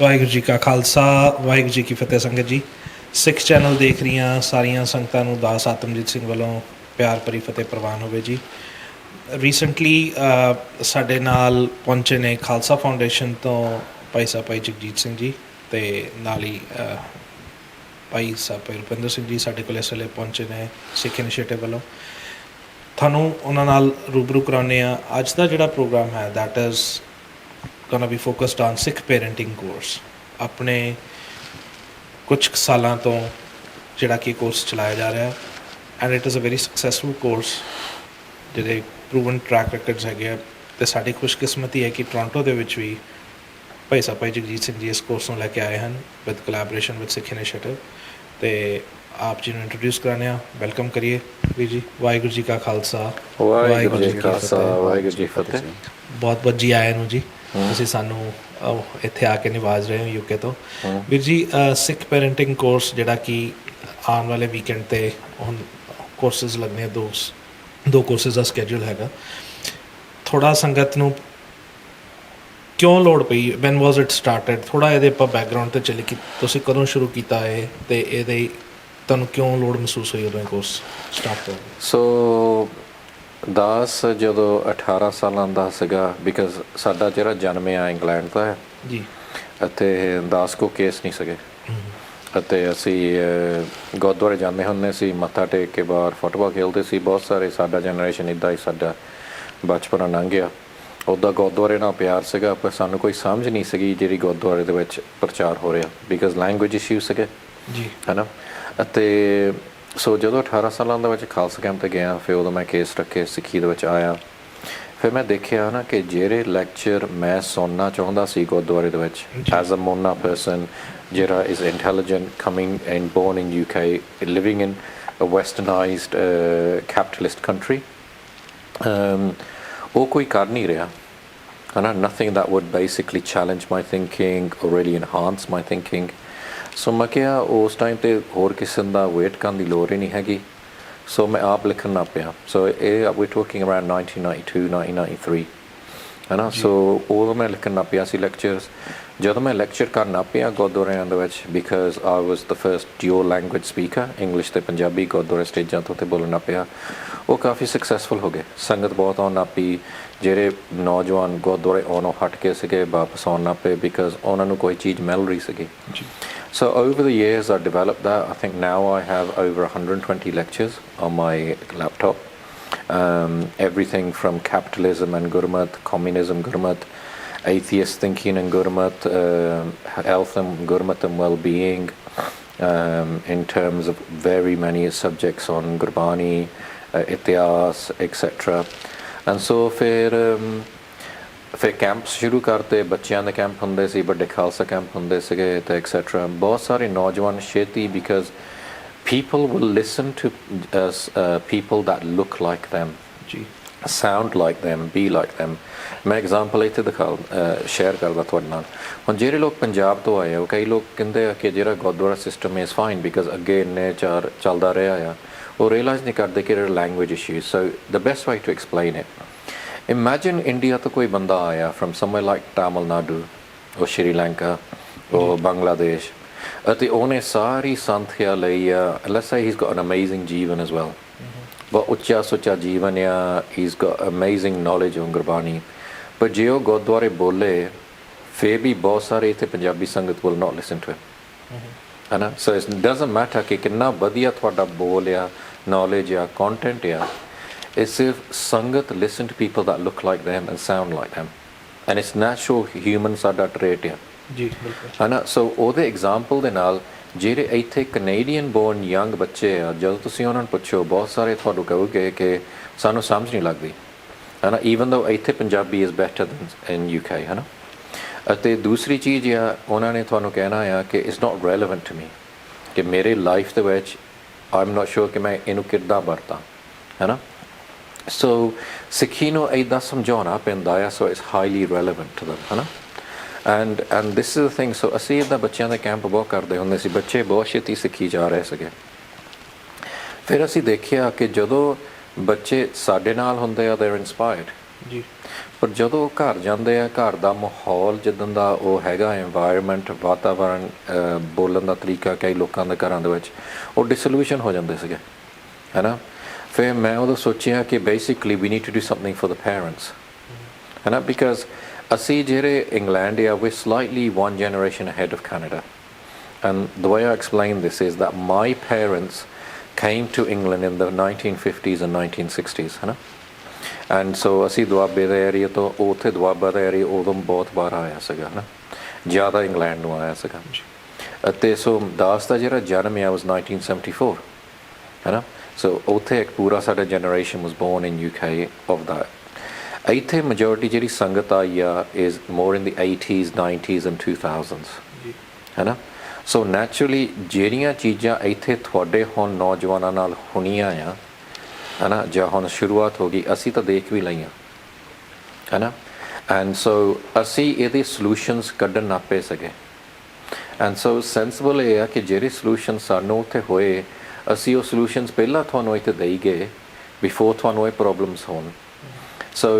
ਵਾਹਿਗੁਰੂ ਜੀ ਕਾ ਖਾਲਸਾ ਵਾਹਿਗੁਰੂ ਜੀ ਕੀ ਫਤਿਹ। ਸੰਗਤ ਜੀ, ਸਿੱਖ ਚੈਨਲ ਦੇਖ ਰਹੀਆਂ ਸਾਰੀਆਂ ਸੰਗਤਾਂ ਨੂੰ ਦਾਸ ਆਤਮਜੀਤ ਸਿੰਘ ਵੱਲੋਂ ਪਿਆਰ ਭਰੀ ਫਤਿਹ ਪ੍ਰਵਾਨ ਹੋਵੇ ਜੀ। ਰੀਸੈਂਟਲੀ ਸਾਡੇ ਨਾਲ ਪਹੁੰਚੇ ਨੇ ਖਾਲਸਾ ਫਾਊਂਡੇਸ਼ਨ ਤੋਂ ਭਾਈ ਜਗਜੀਤ ਸਿੰਘ ਜੀ, ਅਤੇ ਨਾਲ ਹੀ ਭਾਈ ਸਾਹਿਬ ਰੁਪਿੰਦਰ ਸਿੰਘ ਜੀ ਸਾਡੇ ਕੋਲ ਇਸ ਵੇਲੇ ਪਹੁੰਚੇ ਨੇ ਸਿੱਖ ਇਨੀਸ਼ੀਏਟਿਵ ਵੱਲੋਂ। ਤੁਹਾਨੂੰ ਉਹਨਾਂ ਨਾਲ ਰੂਬਰੂ ਕਰਾਉਂਦੇ ਹਾਂ। ਅੱਜ ਦਾ ਜਿਹੜਾ ਪ੍ਰੋਗਰਾਮ ਹੈ that is gonna be focused on Sikh parenting course। ਆਪਣੇ ਕੁਛ ਸਾਲਾਂ ਤੋਂ ਜਿਹੜਾ ਕਿ ਕੋਰਸ ਚਲਾਇਆ ਜਾ ਰਿਹਾ and it is a very successful course ਜਿਹਦੇ ਪ੍ਰੂਵਨ ਟਰੈਕ ਰੈਕਡਸ ਹੈਗੇ ਆ। ਅਤੇ ਸਾਡੀ ਖੁਸ਼ਕਿਸਮਤੀ ਹੈ ਕਿ ਟੋਰਾਂਟੋ ਦੇ ਵਿੱਚ ਵੀ ਭਾਈ ਜਗਜੀਤ ਸਿੰਘ ਜੀ ਇਸ ਕੋਰਸ ਨੂੰ ਲੈ ਕੇ ਆਏ ਹਨ with collaboration with Sikh Initiative. ਅਤੇ ਆਪ ਜੀ ਨੂੰ ਇੰਟਰੋਡਿਊਸ ਕਰਾਉਂਦੇ ਹਾਂ। ਵੈਲਕਮ ਕਰੀਏ ਵੀਰ ਜੀ। ਵਾਹਿਗੁਰੂ ਜੀ ਕਾ ਖਾਲਸਾ ਵਾਹਿਗੁਰੂ ਜੀ ਕੀ ਫਤਿਹ। ਵਾਹਿਗੁਰੂ ਜੀ ਫਤਿਹ। ਬਹੁਤ ਬਹੁਤ ਜੀ ਆਇਆਂ ਨੂੰ ਜੀ। ਤੁਸੀਂ ਸਾਨੂੰ ਇੱਥੇ ਆ ਕੇ ਨਿਵਾਜ ਰਹੇ ਹੋ ਯੂਕੇ ਤੋਂ। ਵੀਰ ਜੀ, ਸਿੱਖ ਪੈਰੈਂਟਿੰਗ ਕੋਰਸ ਜਿਹੜਾ ਕਿ ਆਉਣ ਵਾਲੇ ਵੀਕਐਂਡ 'ਤੇ ਹੁਣ ਕੋਰਸਿਸ ਲੱਗਣੇ, ਦੋ ਕੋਰਸਿਸ ਦਾ ਸਕੈਜੂਲ ਹੈਗਾ। ਥੋੜ੍ਹਾ ਸੰਗਤ ਨੂੰ ਕਿਉਂ ਲੋੜ ਪਈ, ਵੈਨ ਵਾਜ਼ ਇਟ ਸਟਾਰਟਡ, ਥੋੜ੍ਹਾ ਇਹਦੇ ਆਪਾਂ ਬੈਕਗਰਾਊਂਡ 'ਤੇ ਚੱਲੇ ਕਿ ਤੁਸੀਂ ਕਦੋਂ ਸ਼ੁਰੂ ਕੀਤਾ ਇਹ, ਅਤੇ ਇਹਦੇ ਤੁਹਾਨੂੰ ਕਿਉਂ ਲੋੜ ਮਹਿਸੂਸ ਹੋਈ ਉਦੋਂ ਇਹ ਕੋਰਸ ਸਟਾਰਟ ਕਰਨ? ਸੋ ਦਾਸ ਜਦੋਂ 18 ਸਾਲਾਂ ਦਾ ਸੀਗਾ, ਬਿਕਾਜ਼ ਸਾਡਾ ਜਿਹੜਾ ਜਨਮਿਆ ਇੰਗਲੈਂਡ ਦਾ ਹੈ ਜੀ, ਅਤੇ ਦਾਸ ਕੋ ਕੇਸ ਨਹੀਂ ਸੀਗੇ, ਅਤੇ ਅਸੀਂ ਗੁਰਦੁਆਰੇ ਜਾਂਦੇ ਹੁੰਦੇ ਸੀ, ਮੱਥਾ ਟੇਕ ਕੇ ਬਾਹਰ ਫੁੱਟਬਾਲ ਖੇਡਦੇ ਸੀ। ਬਹੁਤ ਸਾਰੇ ਸਾਡਾ ਜਨਰੇਸ਼ਨ ਇੱਦਾਂ ਹੀ ਸਾਡਾ ਬਚਪਨ ਲੰਘ ਗਿਆ। ਉੱਦਾਂ ਗੁਰਦੁਆਰੇ ਨਾਲ ਪਿਆਰ ਸੀਗਾ, ਪਰ ਸਾਨੂੰ ਕੋਈ ਸਮਝ ਨਹੀਂ ਸੀਗੀ ਜਿਹੜੀ ਗੁਰਦੁਆਰੇ ਦੇ ਵਿੱਚ ਪ੍ਰਚਾਰ ਹੋ ਰਿਹਾ, ਬਿਕਾਜ਼ ਲੈਂਗੁਏਜ ਇਸ਼ੂ ਸੀਗੇ ਜੀ, ਹੈ ਨਾ। ਅਤੇ ਸੋ ਜਦੋਂ 18 ਸਾਲਾਂ ਦੇ ਵਿੱਚ ਖਾਲਸਾ ਕੈਂਪ 'ਤੇ ਗਿਆ, ਫਿਰ ਉਦੋਂ ਮੈਂ ਕੇਸ ਰੱਖੇ, ਸਿੱਖੀ ਦੇ ਵਿੱਚ ਆਇਆ। ਫਿਰ ਮੈਂ ਦੇਖਿਆ ਨਾ ਕਿ ਜਿਹੜੇ ਲੈਕਚਰ ਮੈਂ ਸੁਣਨਾ ਚਾਹੁੰਦਾ ਸੀ ਗੁਰਦੁਆਰੇ ਦੇ ਵਿੱਚ, ਐਜ਼ ਅ ਮੋਨਾ ਪਰਸਨ ਜਿਹੜਾ is intelligent, coming and born in UK, living in a westernised capitalist country, ਉਹ ਕੋਈ ਕਰ ਨਹੀਂ ਰਿਹਾ ਹੈ ਨਾ। Nothing that would basically challenge my thinking or really enhance my thinking. So ਮੈਂ ਕਿਹਾ ਉਸ ਟਾਈਮ 'ਤੇ ਹੋਰ ਕਿਸੇ ਦਾ ਵੇਟ ਕਰਨ ਦੀ ਲੋੜ ਹੀ ਨਹੀਂ ਹੈਗੀ। ਸੋ ਮੈਂ ਆਪ ਲਿਖਣ ਲੱਗ ਪਿਆ। ਸੋ ਇਹ ਵੀ ਟਾਕਿੰਗ ਅਰਾਊਂਡ 1992 1993 ਹੈ ਨਾ। ਸੋ ਉਦੋਂ ਮੈਂ ਲਿਖਣ ਲੱਗ ਪਿਆ ਸੀ ਲੈਕਚਰਸ। ਜਦੋਂ ਮੈਂ ਲੈਕਚਰ ਕਰਨ ਲੱਗ ਪਿਆ ਗੁਰਦੁਆਰਿਆਂ ਦੇ ਵਿੱਚ, because I was the first dual language speaker, English ਅਤੇ ਪੰਜਾਬੀ, ਗੁਰਦੁਆਰੇ ਸਟੇਜਾਂ ਤੋਂ ਉੱਤੇ ਬੋਲਣ ਲੱਗ ਪਿਆ। ਉਹ ਕਾਫੀ ਸਕਸੈਸਫੁਲ ਹੋ ਗਏ, ਸੰਗਤ ਬਹੁਤ ਆਉਣ ਲੱਗ ਪਈ। ਜਿਹੜੇ ਨੌਜਵਾਨ ਗੁਰਦੁਆਰੇ ਆਉਣੋਂ ਹਟ ਕੇ ਸੀਗੇ ਵਾਪਸ ਆਉਣ ਲੱਗ ਪਏ, ਬਿਕਾਜ਼ ਉਹਨਾਂ ਨੂੰ ਕੋਈ ਚੀਜ਼ ਮਿਲ ਰਹੀ ਸੀਗੀ। So over the years I developed that. I think now I have over 120 lectures on my laptop. Everything from capitalism and Gurmat, communism Gurmat, atheist thinking and Gurmat, health and Gurmat and well-being, in terms of very many subjects on Gurbani, Itihas, etc. And so ਫਿਰ campus ਸ਼ੁਰੂ ਕਰਤੇ। ਬੱਚਿਆਂ ਦੇ camp ਹੁੰਦੇ ਸੀ, ਵੱਡੇ Khalsa camp ਹੁੰਦੇ ਸੀਗੇ, ਅਤੇ ਐਕਸੈਟਰਾ। ਬਹੁਤ ਸਾਰੇ ਨੌਜਵਾਨ ਛੇਤੀ, because people will listen to people that look like them, ਜੀ, sound like them, be like them. ਮੈਂ ਐਗਜ਼ਾਮਪਲ ਇੱਥੇ ਸ਼ੇਅਰ ਕਰਦਾ ਤੁਹਾਡੇ ਨਾਲ। ਹੁਣ ਜਿਹੜੇ ਲੋਕ ਪੰਜਾਬ ਤੋਂ ਆਏ ਆ, ਉਹ ਕਈ ਲੋਕ ਕਹਿੰਦੇ ਆ ਕਿ ਜਿਹੜਾ Gurdwara system is fine, because ਅੱਗੇ ਇੰਨੇ ਚਾਰ ਚੱਲਦਾ ਰਿਹਾ ਆ। ਉਹ ਰੀਅਲਾਈਜ਼ ਨਹੀਂ ਕਰਦੇ ਕਿ language issue. So the best way to explain it, imagine India ਤੋਂ ਕੋਈ ਬੰਦਾ ਆਇਆ from somewhere like Tamil Nadu or Sri Lanka or Bangladesh, ਅਤੇ ਉਹਨੇ ਸਾਰੀ ਸੰਥਿਆ ਲਈ ਆ। let's say he's got an amazing Jeevan as well, ਬਹੁਤ ਉੱਚਾ ਸੁੱਚਾ ਜੀਵਨ ਆ, he's got amazing knowledge on Gurbani, ਪਰ ਜੇ ਉਹ ਗੁਰਦੁਆਰੇ ਬੋਲੇ, ਫਿਰ ਵੀ ਬਹੁਤ ਸਾਰੇ ਇੱਥੇ ਪੰਜਾਬੀ ਸੰਗਤ will not listen to him, ਹੈ ਨਾ। so it doesn't matter ਕਿ ਕਿੰਨਾ ਵਧੀਆ ਤੁਹਾਡਾ ਬੋਲ ਆ, knowledge ਆ, content ਆ, it's if sangat listen to people that look like them and sound like them, and it's natural human ਸਾਡਾ trait ਆ ਜੀ, ਬਿਲਕੁਲ ਹੈ ਨਾ। ਸੋ ਉਹਦੇ ਐਗਜ਼ਾਮਪਲ ਦੇ ਨਾਲ ਜਿਹੜੇ ਇੱਥੇ ਕੈਨੇਡੀਅਨ ਬੋਰਨ ਯੰਗ ਬੱਚੇ ਆ, ਜਦੋਂ ਤੁਸੀਂ ਉਹਨਾਂ ਨੂੰ ਪੁੱਛੋ, ਬਹੁਤ ਸਾਰੇ ਤੁਹਾਨੂੰ ਕਹੋਗੇ ਕਿ ਸਾਨੂੰ ਸਮਝ ਨਹੀਂ ਲੱਗਦੀ, ਹੈ ਨਾ, ਈਵਨ ਦੋ ਇੱਥੇ Punjabi is better than in UK, ਹੈ ਨਾ। ਅਤੇ ਦੂਸਰੀ ਚੀਜ਼ ਆ, ਉਹਨਾਂ ਨੇ ਤੁਹਾਨੂੰ ਕਹਿਣਾ ਆ ਕਿ it's not relevant to me, ਕਿ ਮੇਰੇ ਲਾਈਫ ਦੇ ਵਿੱਚ ਆਈ ਐਮ ਨਾਟ ਸ਼ੋਰ ਕਿ ਮੈਂ ਇਹਨੂੰ ਕਿੱਦਾਂ ਵਰਤਾਂ, ਹੈ ਨਾ। ਸੋ ਸਿੱਖੀ ਨੂੰ ਇੱਦਾਂ ਸਮਝਾਉਣਾ ਪੈਂਦਾ ਆ, so it's highly relevant to them, ਹੈ ਨਾ। And this is the thing. So ਅਸੀਂ ਇੱਦਾਂ ਬੱਚਿਆਂ ਦੇ ਕੈਂਪ ਬਹੁਤ ਕਰਦੇ ਹੁੰਦੇ ਸੀ, ਬੱਚੇ ਬਹੁਤ ਛੇਤੀ ਸਿੱਖੀ ਜਾ ਰਹੇ ਸੀਗੇ। ਫਿਰ ਅਸੀਂ ਦੇਖਿਆ ਕਿ ਜਦੋਂ ਬੱਚੇ ਸਾਡੇ ਨਾਲ ਹੁੰਦੇ ਆ, ਦੇ ਆਰ ਇੰਸਪਾਇਰਡ ਜੀ, ਪਰ ਜਦੋਂ ਉਹ ਘਰ ਜਾਂਦੇ ਆ, ਘਰ ਦਾ ਮਾਹੌਲ ਜਿੱਦਾਂ ਦਾ ਉਹ ਹੈਗਾ, ਇਨਵਾਇਰਮੈਂਟ, ਵਾਤਾਵਰਨ, ਬੋਲਣ ਦਾ ਤਰੀਕਾ ਕਈ ਲੋਕਾਂ ਦੇ ਘਰਾਂ ਦੇ ਵਿੱਚ ਉਹ ਡਿਸੋਲੂਸ਼ਨ ਹੋ ਜਾਂਦੇ ਸੀਗੇ, ਹੈ ਨਾ। ਫਿਰ ਮੈਂ ਉਦੋਂ ਸੋਚਿਆ ਕਿ basically we need to do something for the parents, ਹੈ ਨਾ। ਬਿਕਾਜ਼ ਅਸੀਂ ਜਿਹੜੇ ਇੰਗਲੈਂਡ ਆ, we slightly one generation ahead of Canada. And the way I explain this is that my parents came to England in the 1950s and 1960s, है ना। And so ਅਸੀਂ ਦੁਆਬੇ ਦੇ ਏਰੀਏ ਤੋਂ, ਉੱਥੇ ਦੁਆਬਾ ਦਾ ਏਰੀਆ ਉਦੋਂ ਬਹੁਤ ਬਾਹਰ ਆਇਆ ਸੀਗਾ, ਹੈ ਨਾ, ਜ਼ਿਆਦਾ ਇੰਗਲੈਂਡ ਨੂੰ ਆਇਆ ਸੀਗਾ। ਅਤੇ ਸੋ ਦਾਸ ਦਾ ਜਿਹੜਾ ਜਨਮ ਆ was 1974, ਹੈ ਨਾ। ਸੋ ਉੱਥੇ ਇੱਕ ਪੂਰਾ ਸਾਡਾ generation was born in UK of that. ਇੱਥੇ ਮੈਜੋਰਿਟੀ ਜਿਹੜੀ ਸੰਗਤ ਆਈ ਆ is more in the 80s, 90s and 2000s, ਹੈ ਨਾ। ਸੋ ਨੈਚੁਰਲੀ ਜਿਹੜੀਆਂ ਚੀਜ਼ਾਂ ਇੱਥੇ ਤੁਹਾਡੇ ਹੁਣ ਨੌਜਵਾਨਾਂ ਨਾਲ ਹੋਣੀਆਂ ਆ, ਹੈ ਨਾ, ਜਾਂ ਹੁਣ ਸ਼ੁਰੂਆਤ ਹੋ ਗਈ, ਅਸੀਂ ਤਾਂ ਦੇਖ ਵੀ ਲਈਆਂ, ਹੈ ਨਾ। ਐਂਡ ਸੋ ਅਸੀਂ ਇਹਦੇ ਸਲਿਊਸ਼ਨਸ ਕੱਢਣ ਨਾ ਪਏ ਸੀਗੇ। ਐਂਡ ਸੋ ਸੈਂਸਿਬਲ ਇਹ ਆ ਕਿ ਜਿਹੜੇ ਸਲਿਊਸ਼ਨ ਸਾਨੂੰ ਉੱਥੇ ਹੋਏ, ਅਸੀਂ ਉਹ ਸਲਿਊਸ਼ਨਸ ਪਹਿਲਾਂ ਤੁਹਾਨੂੰ ਇੱਥੇ ਦੇਈ ਗਏ ਬਿਫੋਰ ਤੁਹਾਨੂੰ ਇਹ ਪ੍ਰੋਬਲਮਸ ਹੋਣ। ਸੋ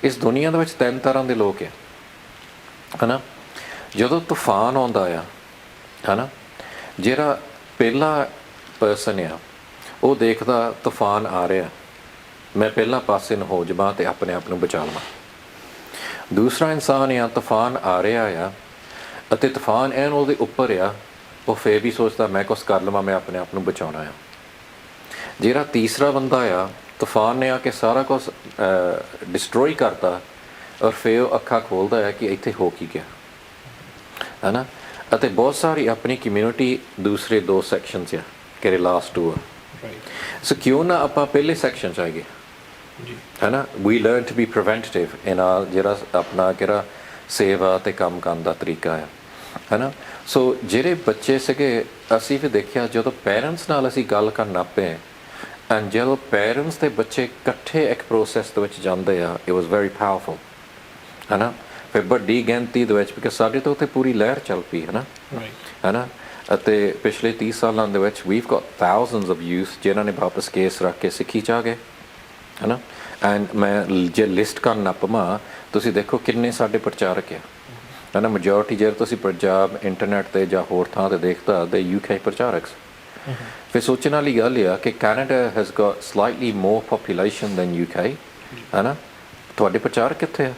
ਇਸ ਦੁਨੀਆ ਦੇ ਵਿੱਚ 3 ਤਰ੍ਹਾਂ ਦੇ ਲੋਕ ਆ, ਹੈ ਨਾ। ਜਦੋਂ ਤੂਫਾਨ ਆਉਂਦਾ ਆ, ਹੈ ਨਾ, ਜਿਹੜਾ ਪਹਿਲਾ ਪਰਸਨ ਆ ਉਹ ਦੇਖਦਾ ਤੂਫਾਨ ਆ ਰਿਹਾ, ਮੈਂ ਪਹਿਲਾਂ ਪਾਸੇ ਨੂੰ ਹੋ ਜਾਵਾਂ ਅਤੇ ਆਪਣੇ ਆਪ ਨੂੰ ਬਚਾ ਲਵਾਂ। ਦੂਸਰਾ ਇਨਸਾਨ ਆ, ਤੂਫਾਨ ਆ ਰਿਹਾ ਆ ਅਤੇ ਤੂਫਾਨ ਐਨ ਉਹਦੇ ਉੱਪਰ ਆ, ਉਹ ਫਿਰ ਵੀ ਸੋਚਦਾ ਮੈਂ ਕੁਛ ਕਰ ਲਵਾਂ, ਮੈਂ ਆਪਣੇ ਆਪ ਨੂੰ ਬਚਾਉਣਾ ਆ। ਜਿਹੜਾ ਤੀਸਰਾ ਬੰਦਾ ਆ, ਤੂਫਾਨ ਨੇ ਆ ਕੇ ਸਾਰਾ ਕੁਛ ਡਿਸਟਰੋਏ ਕਰਤਾ ਔਰ ਫਿਰ ਉਹ ਅੱਖਾਂ ਖੋਲ੍ਹਦਾ ਆ ਕਿ ਇੱਥੇ ਹੋ ਕੀ ਗਿਆ, ਹੈ ਨਾ। ਅਤੇ ਬਹੁਤ ਸਾਰੀ ਆਪਣੀ ਕਮਿਊਨਿਟੀ ਦੂਸਰੇ 2 ਸੈਕਸ਼ਨਸ ਆ, ਕਿਹੜੇ ਲਾਸਟ 2 ਆ। ਸੋ ਕਿਉਂ ਨਾ ਆਪਾਂ ਪਹਿਲੇ ਸੈਕਸ਼ਨ 'ਚ ਆਈਏ, ਹੈ ਨਾ। ਵੀ ਲਰਨ ਟੂ ਬੀ ਪ੍ਰੀਵੈਂਟਿਵ ਇਨ ਆ, ਜਿਹੜਾ ਆਪਣਾ ਕਿਹੜਾ ਸੇਵਾ ਅਤੇ ਕੰਮ ਕਰਨ ਦਾ ਤਰੀਕਾ ਆ, ਹੈ ਨਾ। ਸੋ ਜਿਹੜੇ ਬੱਚੇ ਸੀਗੇ, ਅਸੀਂ ਵੀ ਦੇਖਿਆ ਜਦੋਂ ਪੇਰੈਂਟਸ ਨਾਲ ਅਸੀਂ ਗੱਲ ਕਰਨ ਲੱਗ ਪਏ, ਐਂਡ ਜਦੋਂ ਪੇਰੈਂਟਸ ਅਤੇ ਬੱਚੇ ਇਕੱਠੇ ਇੱਕ ਪ੍ਰੋਸੈਸ ਦੇ ਵਿੱਚ ਜਾਂਦੇ ਆ, ਇਟ ਵਾਜ਼ ਵੈਰੀ ਪਾਵਰਫੁਲ, ਹੈ ਨਾ। ਫਿਰ ਵੱਡੀ ਗਿਣਤੀ ਦੇ ਵਿੱਚ, ਬਿਕਾਜ਼ ਸਾਡੇ ਤੋਂ ਉੱਥੇ ਪੂਰੀ ਲਹਿਰ ਚੱਲ ਪਈ, ਹੈ ਨਾ, ਹੈ ਨਾ। ਅਤੇ ਪਿਛਲੇ 30 ਸਾਲਾਂ ਦੇ ਵਿੱਚ we've got thousands of youth ਜਿਨ੍ਹਾਂ ਨੇ ਵਾਪਸ ਕੇਸ ਰੱਖ ਕੇ ਸਿੱਖੀ 'ਚ ਆ ਗਏ, ਹੈ ਨਾ। ਐਂਡ ਮੈਂ ਜੇ ਲਿਸਟ ਕਰਨ ਨਾ ਪਵਾਂ, ਤੁਸੀਂ ਦੇਖੋ ਕਿੰਨੇ ਸਾਡੇ ਪ੍ਰਚਾਰਕ ਆ, ਹੈ ਨਾ। ਮੈਜੋਰਿਟੀ ਜੇ ਤੁਸੀਂ ਪੰਜਾਬ ਇੰਟਰਨੈਟ 'ਤੇ ਜਾਂ ਹੋਰ ਥਾਂ 'ਤੇ ਦੇਖਦਾ ਦੇ UK ਪ੍ਰਚਾਰਕ। ਫਿਰ ਸੋਚਣ ਵਾਲੀ ਗੱਲ ਆ ਕਿ Canada has got slightly more population than UK, ਹੈ ਨਾ। ਤੁਹਾਡੇ ਪ੍ਰਚਾਰਕ ਕਿੱਥੇ ਆ,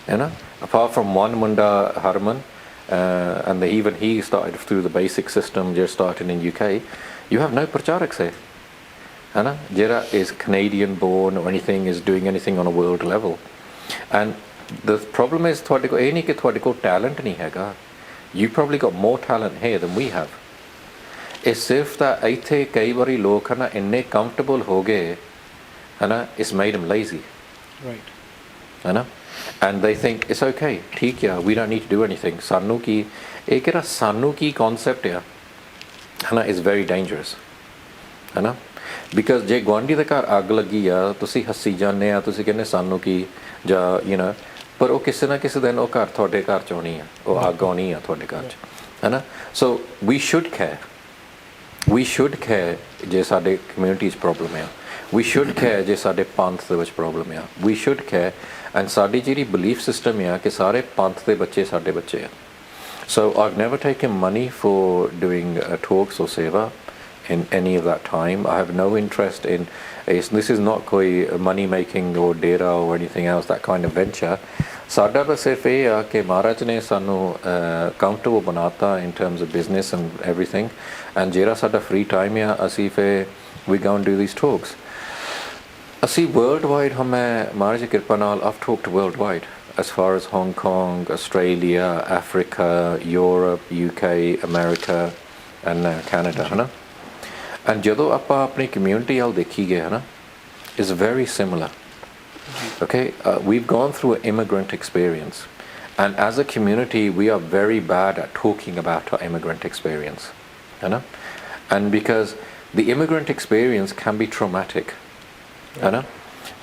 ਹੈ ਨਾ। ਅਪਾਰਟ ਫਰੋਮ one ਮੁੰਡਾ ਹਰਮਨ, and even he started through the basic system, just starting in UK. You have no pracharaks there, है ना, jera is Canadian born or anything, is doing anything on a world level. And the problem is ਤੁਹਾਡੇ ਕੋਲ ਇਹ ਨਹੀਂ ਕਿ ਤੁਹਾਡੇ ਕੋਲ talent ਨਹੀਂ ਹੈਗਾ, you probably got more talent here than we have. ਇਹ ਸਿਰਫ ਤਾਂ ਇੱਥੇ ਕਈ ਵਾਰੀ ਲੋਕ ਹੈ ਨਾ ਇੰਨੇ comfortable ਹੋ ਗਏ, ਹੈ ਨਾ, it's made them lazy, ਹੈ ਨਾ। And they think it's okay, ਠੀਕ ਆ, we don't need to do anything. ਸਾਨੂੰ ਕੀ, ਇਹ ਕਿਹੜਾ ਸਾਨੂੰ ਕੀ concept ਆ, ਹੈ ਨਾ, is very dangerous, ਹੈ ਨਾ। ਬਿਕਾਜ਼ ਜੇ ਗੁਆਂਢੀ ਦੇ ਘਰ ਅੱਗ ਲੱਗੀ ਆ, ਤੁਸੀਂ ਹੱਸੀ ਜਾਂਦੇ ਆ, ਤੁਸੀਂ ਕਹਿੰਦੇ ਸਾਨੂੰ ਕੀ, ਜਾਂ you know, ਪਰ ਉਹ ਕਿਸੇ ਨਾ ਕਿਸੇ ਦਿਨ ਉਹ ਘਰ ਤੁਹਾਡੇ ਘਰ 'ਚ ਆਉਣੀ ਆ, ਉਹ ਅੱਗ ਆਉਣੀ ਆ ਤੁਹਾਡੇ ਘਰ 'ਚ, ਹੈ ਨਾ। ਸੋ we should care ਜੇ ਸਾਡੇ ਕਮਿਊਨਿਟੀ 'ਚ ਪ੍ਰੋਬਲਮ ਆ, we should care ਜੇ ਸਾਡੇ ਪੰਥ ਦੇ ਵਿੱਚ ਪ੍ਰੋਬਲਮ ਆ, we should care। ਐਂਡ ਸਾਡੀ ਜਿਹੜੀ ਬਿਲੀਫ ਸਿਸਟਮ ਆ ਕਿ ਸਾਰੇ ਪੰਥ ਦੇ ਬੱਚੇ ਸਾਡੇ ਬੱਚੇ ਆ। ਸੋ I've never taken money for doing talks or seva in any of that time. I have no interest in this is not ਕੋਈ money making or data or anything else, that kind of venture. ਸਾਡਾ ਤਾਂ ਸਿਰਫ ਇਹ ਆ ਕਿ ਮਹਾਰਾਜ ਨੇ ਸਾਨੂੰ comfortable ਬਣਾਤਾ in terms of business and everything, and ਜਿਹੜਾ ਸਾਡਾ free time ਆ, ਅਸੀਂ ਫਿਰ we go and do these talks. ਅਸੀਂ ਵਰਲਡ ਵਾਈਡ, ਹੁਣ ਮੈਂ ਮਹਾਰਾਜ ਦੀ ਕਿਰਪਾ ਨਾਲ I've talked worldwide as far as Hong Kong, Australia, Africa, Europe, UK, America and Canada, ਹੈ ਨਾ। ਐਂਡ ਜਦੋਂ ਆਪਾਂ ਆਪਣੀ ਕਮਿਊਨਿਟੀ ਵੱਲ ਦੇਖੀ ਗਏ, ਹੈ ਨਾ, is very similar. Okay, we've gone through an immigrant experience, and as a community we are very bad at talking about our immigrant experience, you know. And because the immigrant experience can be traumatic, है ना।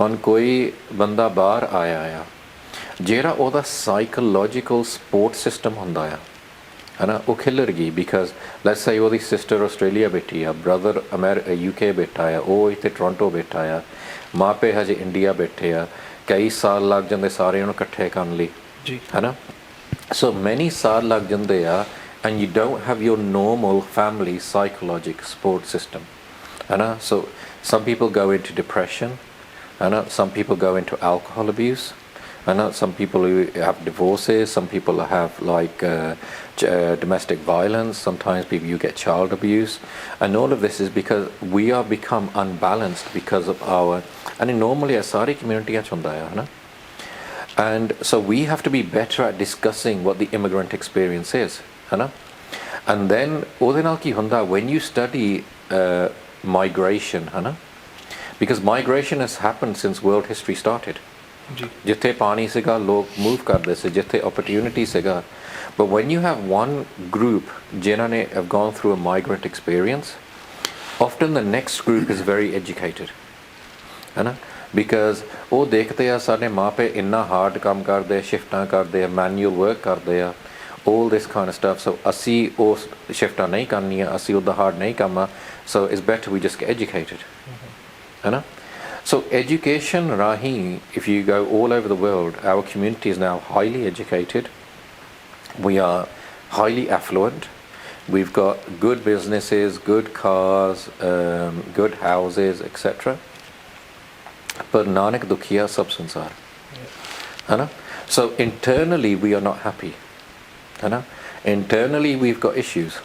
ਹੁਣ ਕੋਈ ਬੰਦਾ ਬਾਹਰ ਆਇਆ ਆ, ਜਿਹੜਾ ਉਹਦਾ ਸਾਈਕੋਲੋਜੀਕਲ ਸਪੋਰਟ ਸਿਸਟਮ ਹੁੰਦਾ ਆ, ਹੈ ਨਾ, ਉਹ ਖਿਲਰ ਗਈ। ਬਿਕਾਜ਼ ਲੈਟਸ ਸੇ ਉਹਦੀ ਸਿਸਟਰ ਆਸਟ੍ਰੇਲੀਆ ਬੈਠੀ ਆ, ਬ੍ਰਦਰ UK ਬੈਠਾ ਆ, ਉਹ ਇੱਥੇ ਟੋਰਾਂਟੋ ਬੈਠਾ ਆ, ਮਾਪੇ ਹਜੇ ਇੰਡੀਆ ਬੈਠੇ ਆ, ਕਈ ਸਾਲ ਲੱਗ ਜਾਂਦੇ ਸਾਰਿਆਂ ਨੂੰ ਇਕੱਠੇ ਕਰਨ ਲਈ ਜੀ ਹੈ ਨਾ so many ਸਾਲ ਲੱਗ ਜਾਂਦੇ ਆ and you don't have your normal family psychological support system ਹੈ ਨਾ so some people go into depression ਹੈ ਨਾ some people go into alcohol abuse I know some people who have divorces, some people have like domestic violence, sometimes people you get child abuse, and all of this is because we are become unbalanced because of our, and normally a sari community hai, and so we have to be better at discussing what the immigrant experience is, hai, and then ਉਹਦੇ ਨਾਲ ਕੀ ਹੁੰਦਾ when you study migration, hai, because migration has happened since world history started. ਜਿੱਥੇ ਪਾਣੀ ਸੀਗਾ ਲੋਕ move ਕਰਦੇ ਸੀ ਜਿੱਥੇ opportunity ਸੀਗਾ but when you have one group ਜਿਨ੍ਹਾਂ ਨੇ have gone through a migrant experience often the next group is very educated ਹੈ ਨਾ because ਉਹ ਦੇਖਦੇ ਆ ਸਾਡੇ ਮਾਪੇ ਇੰਨਾ ਹਾਰਡ ਕੰਮ ਕਰਦੇ ਸ਼ਿਫਟਾਂ ਕਰਦੇ ਆ ਮੈਨੂਅਲ ਵਰਕ ਕਰਦੇ ਆ all this kind of stuff so ਅਸੀਂ ਉਹ ਸ਼ਿਫਟਾਂ ਨਹੀਂ ਕਰਨੀਆਂ ਅਸੀਂ ਉਹਦਾ ਹਾਰਡ ਨਹੀਂ ਕਰਨਾ so it's better we just get educated ਹੈ ਨਾ So education rahi, if you go all over the world, our community is now highly educated. We are highly affluent. We've got good businesses, good cars, good houses, etc. But nanak dukhiya sab sansar. Yeah. So internally we are not happy. Internally we've got issues.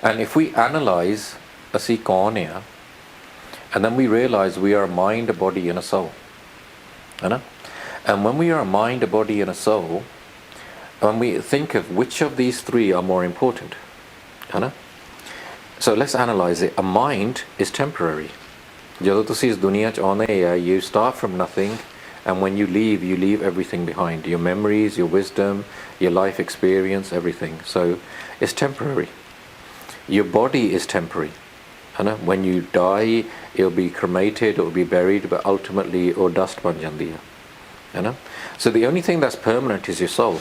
And if we analyze asi kaun hai, and then we realize we are a mind, a body and a soul. And when we are a mind, a body and a soul, when we think of which of these three are more important. So let's analyze it. A mind is temporary. ਜਦੋਂ ਤੁਸੀਂ ਇਸ ਦੁਨੀਆ 'ਚ ਆਉਂਦੇ ਆ you start from nothing and when you leave everything behind. Your memories, your wisdom, your life experience, everything. So it's temporary. Your body is temporary. When you die it'll be cremated, it'll be buried, but ultimately or dust ban jandi hai. So the only thing that's permanent is your soul.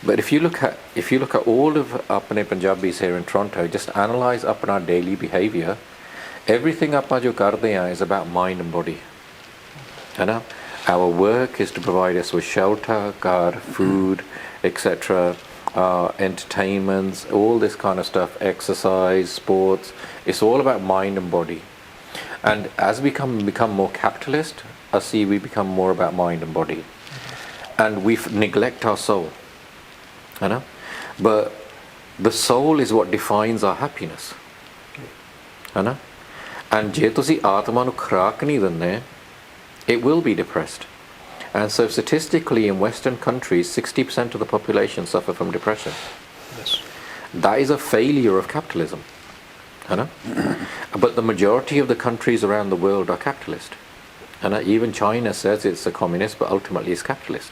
But if you look at all of apne Punjabis here in Toronto, just analyze apna daily behavior, everything apa jo karde hain is about mind and body. Our work is to provide us with shelter, car, food, etc. Entertainments, all this kind of stuff, exercise, sports, it's all about mind and body. And as we become more capitalist, we become more about mind and body. And we neglect our soul. But the soul is what defines our happiness. And je tusi atma nu khuraak nahi dende, it will be depressed. And so statistically in Western countries 60% of the population suffer from depression. Yes. That is a failure of capitalism. But the majority of the countries around the world are capitalist. Even China says it's a communist but ultimately it's capitalist.